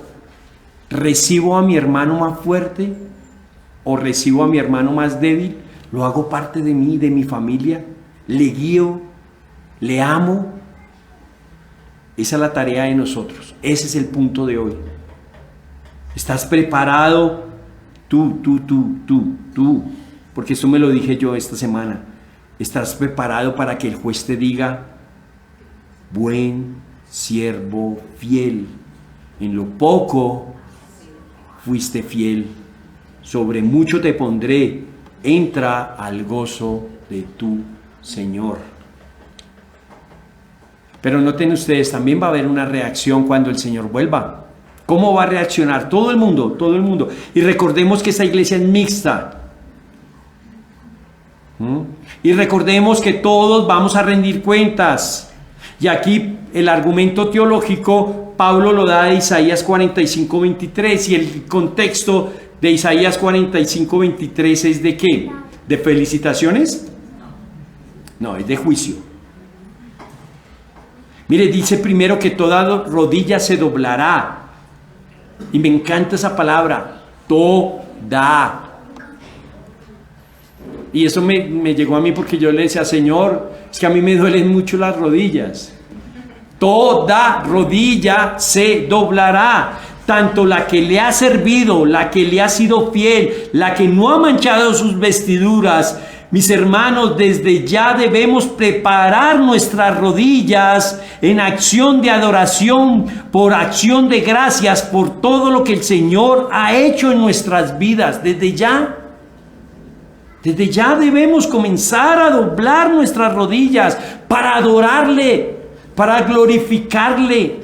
¿Recibo a mi hermano más fuerte o recibo a mi hermano más débil? ¿Lo hago parte de mí, de mi familia? ¿Le guío? ¿Le amo? Esa es la tarea de nosotros. Ese es el punto de hoy. ¿Estás preparado? Tú. Porque esto me lo dije yo esta semana. ¿Estás preparado para que el juez te diga, buen siervo fiel, en lo poco fuiste fiel, sobre mucho te pondré, entra al gozo de tu Señor? Pero noten ustedes, también va a haber una reacción cuando el Señor vuelva. ¿Cómo va a reaccionar? Todo el mundo, todo el mundo. Y recordemos que esta iglesia es mixta. Y recordemos que todos vamos a rendir cuentas. Y aquí el argumento teológico Pablo lo da de Isaías 45:23, y el contexto de Isaías 45:23 es ¿de qué? ¿De felicitaciones? No, es de juicio. Mire, dice primero que toda rodilla se doblará. Y me encanta esa palabra, toda. Y eso me llegó a mí porque yo le decía, Señor, es que a mí me duelen mucho las rodillas. Toda rodilla se doblará, tanto la que le ha servido, la que le ha sido fiel, la que no ha manchado sus vestiduras. Mis hermanos, desde ya debemos preparar nuestras rodillas en acción de adoración, por acción de gracias, por todo lo que el Señor ha hecho en nuestras vidas. Desde ya debemos comenzar a doblar nuestras rodillas para adorarle, para glorificarle,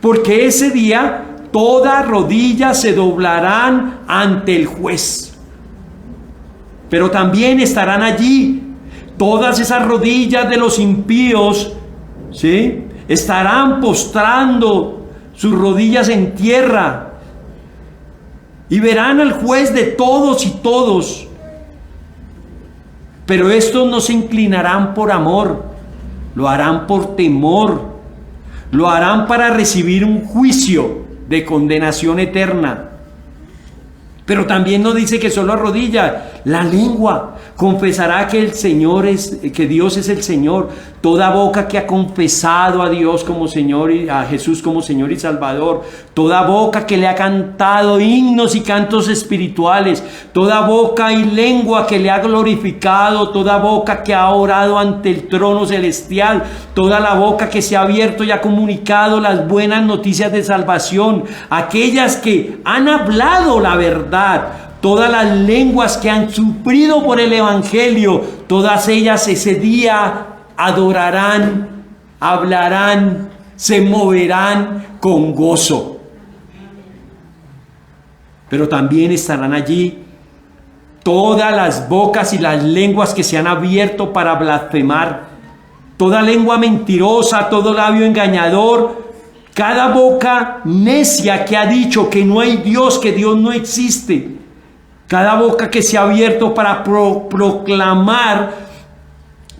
porque ese día toda rodilla se doblarán ante el juez. Pero también estarán allí todas esas rodillas de los impíos, ¿sí? Estarán postrando sus rodillas en tierra y verán al juez de todos y todos. Pero estos no se inclinarán por amor, lo harán por temor, lo harán para recibir un juicio de condenación eterna. Pero también no dice que solo a rodillas, La lengua confesará que el Señor que Dios es el Señor. Toda boca que ha confesado a Dios como Señor y a Jesús como Señor y Salvador, toda boca que le ha cantado himnos y cantos espirituales, toda boca y lengua que le ha glorificado, toda boca que ha orado ante el trono celestial, toda la boca que se ha abierto y ha comunicado las buenas noticias de salvación, aquellas que han hablado la verdad, todas las lenguas que han sufrido por el Evangelio, todas ellas ese día adorarán, hablarán, se moverán con gozo. Pero también estarán allí todas las bocas y las lenguas que se han abierto para blasfemar, toda lengua mentirosa, todo labio engañador, cada boca necia que ha dicho que no hay Dios, que Dios no existe, cada boca que se ha abierto para proclamar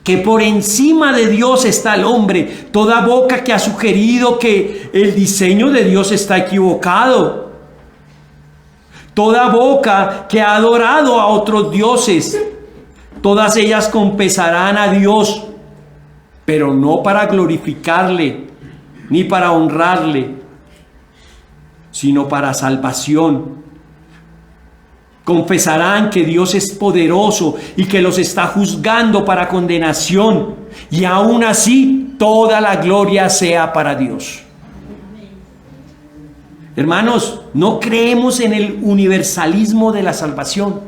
que por encima de Dios está el hombre, toda boca que ha sugerido que el diseño de Dios está equivocado, toda boca que ha adorado a otros dioses, todas ellas confesarán a Dios, pero no para glorificarle, ni para honrarle, sino para salvación. Confesarán que Dios es poderoso y que los está juzgando para condenación, y aún así toda la gloria sea para Dios. Hermanos, no creemos en el universalismo de la salvación.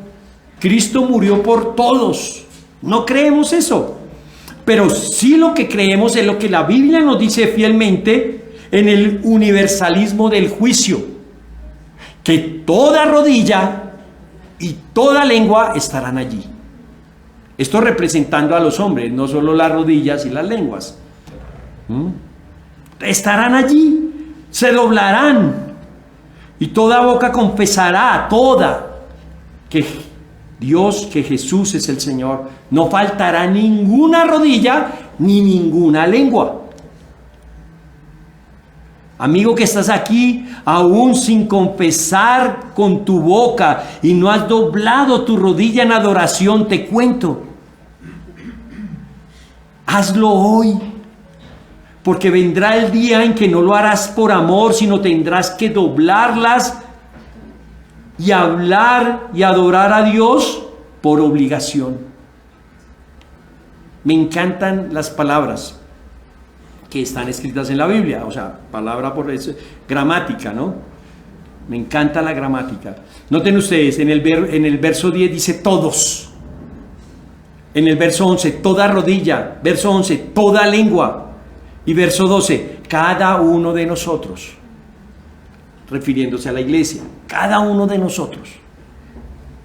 Cristo murió por todos. No creemos eso. Pero sí lo que creemos es lo que la Biblia nos dice fielmente, en el universalismo del juicio. Que toda rodilla y toda lengua estarán allí. Esto representando a los hombres, no solo las rodillas y las lenguas. Estarán allí, se doblarán, y toda boca confesará, toda, que Dios, que Jesús es el Señor. No faltará ninguna rodilla ni ninguna lengua. Amigo que estás aquí, aún sin confesar con tu boca y no has doblado tu rodilla en adoración, te cuento, hazlo hoy, porque vendrá el día en que no lo harás por amor, sino tendrás que doblarlas y hablar y adorar a Dios por obligación. Me encantan las palabras que están escritas en la Biblia, o sea, palabra por eso, gramática, ¿no? Me encanta la gramática. Noten ustedes, en el verso 10 dice todos, en el verso 11, toda rodilla, verso 11, toda lengua, y verso 12, cada uno de nosotros, refiriéndose a la iglesia, cada uno de nosotros,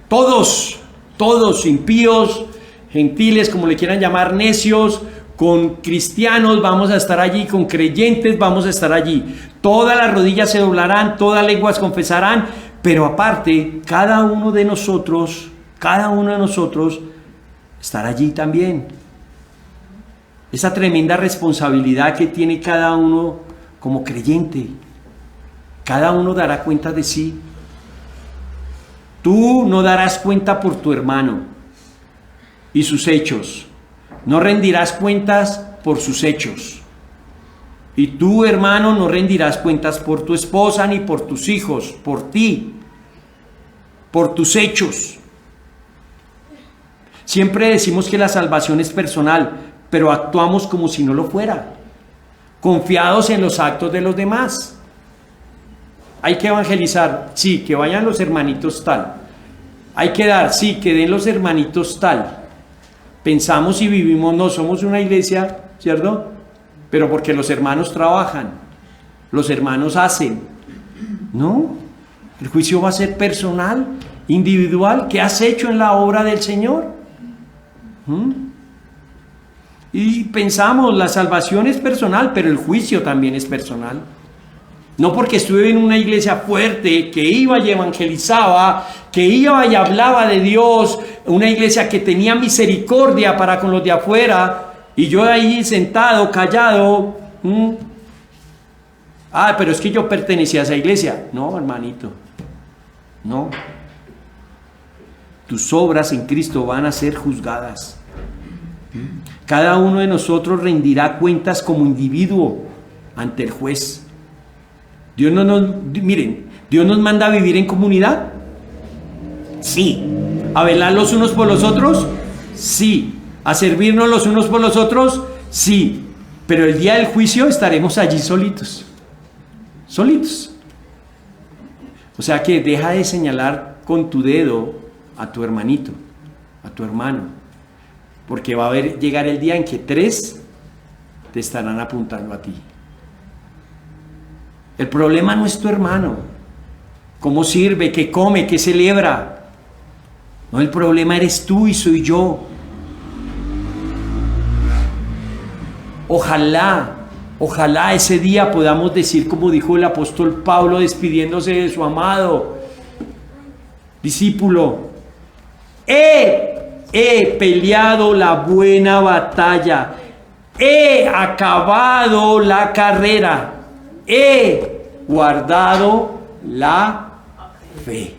todos, impíos, gentiles, como le quieran llamar, necios, con cristianos vamos a estar allí, con creyentes vamos a estar allí. Todas las rodillas se doblarán, todas las lenguas confesarán, pero aparte, cada uno de nosotros estará allí también. Esa tremenda responsabilidad que tiene cada uno como creyente. Cada uno dará cuenta de sí. Tú no darás cuenta por tu hermano y sus hechos. No rendirás cuentas por sus hechos. Y tú, hermano, no rendirás cuentas por tu esposa ni por tus hijos, por ti, por tus hechos. Siempre decimos que la salvación es personal, pero actuamos como si no lo fuera, confiados en los actos de los demás. Hay que evangelizar, sí, que vayan los hermanitos tal. Hay que dar, sí, que den los hermanitos tal. Pensamos y vivimos, no somos una iglesia, ¿cierto? Pero porque los hermanos trabajan, los hermanos hacen. No, el juicio va a ser personal, individual. ¿Qué has hecho en la obra del Señor? Y pensamos, la salvación es personal, pero el juicio también es personal. No porque estuve en una iglesia fuerte, que iba y evangelizaba, que iba y hablaba de Dios, una iglesia que tenía misericordia para con los de afuera, y yo ahí sentado, callado. Pero es que yo pertenecía a esa iglesia. No, hermanito, no. tus obras en Cristo van a ser juzgadas. Cada uno de nosotros rendirá cuentas como individuo ante el juez. Miren, Dios nos manda a vivir en comunidad. Sí. ¿A velar los unos por los otros? Sí. ¿A servirnos los unos por los otros? Sí. Pero el día del juicio estaremos allí solitos. Solitos. O sea que deja de señalar con tu dedo a tu hermanito, a tu hermano. Porque va a llegar el día en que 3 te estarán apuntando a ti. El problema no es tu hermano. ¿Cómo sirve? ¿Qué come? ¿Qué celebra? No, el problema eres tú y soy yo. Ojalá ese día podamos decir, como dijo el apóstol Pablo despidiéndose de su amado discípulo: he peleado la buena batalla, he acabado la carrera, he guardado la fe.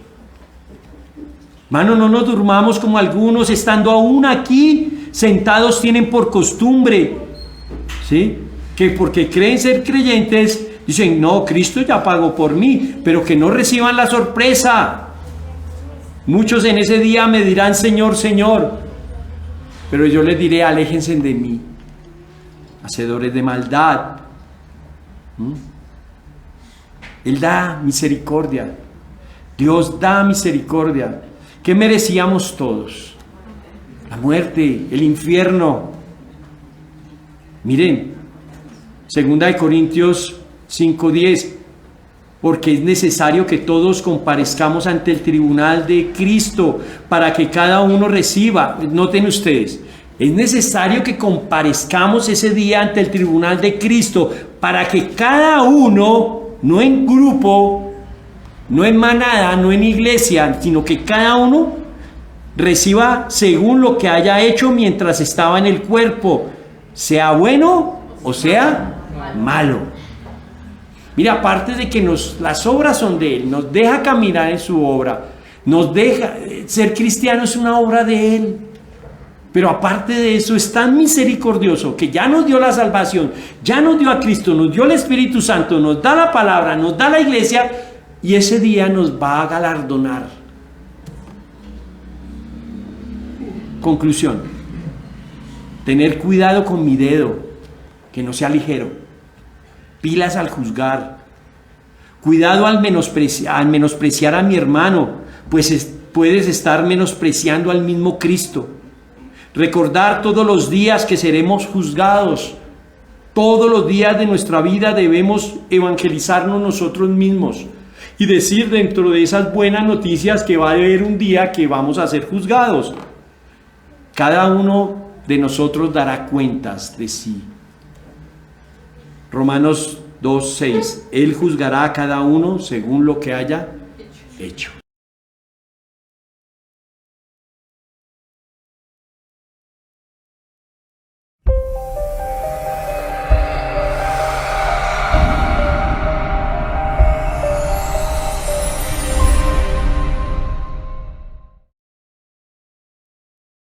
Hermano, no nos durmamos como algunos, estando aún aquí sentados, tienen por costumbre, ¿sí?, que porque creen ser creyentes, dicen: no, Cristo ya pagó por mí, pero que no reciban la sorpresa. Muchos en ese día me dirán: Señor, Señor. Pero yo les diré: aléjense de mí, hacedores de maldad. Él da misericordia. Dios da misericordia. ¿Qué merecíamos todos? La muerte, el infierno. Miren, 2 Corintios 5:10. Porque es necesario que todos comparezcamos ante el tribunal de Cristo para que cada uno reciba. Noten ustedes, es necesario que comparezcamos ese día ante el tribunal de Cristo para que cada uno, no en grupo, no en manada, no en iglesia, sino que cada uno reciba según lo que haya hecho mientras estaba en el cuerpo, sea bueno o sea malo. Mira, aparte de que las obras son de Él, nos deja caminar en su obra, nos deja, ser cristiano es una obra de Él. Pero aparte de eso, es tan misericordioso que ya nos dio la salvación, ya nos dio a Cristo, nos dio el Espíritu Santo, nos da la palabra, nos da la iglesia, y ese día nos va a galardonar. Conclusión: tener cuidado con mi dedo, que no sea ligero. Pilas al juzgar. Cuidado al menospreciar a mi hermano, pues puedes estar menospreciando al mismo Cristo. Recordar todos los días que seremos juzgados. Todos los días de nuestra vida debemos evangelizarnos nosotros mismos y decir dentro de esas buenas noticias que va a haber un día que vamos a ser juzgados. Cada uno de nosotros dará cuentas de sí. Romanos 2:6. Él juzgará a cada uno según lo que haya hecho.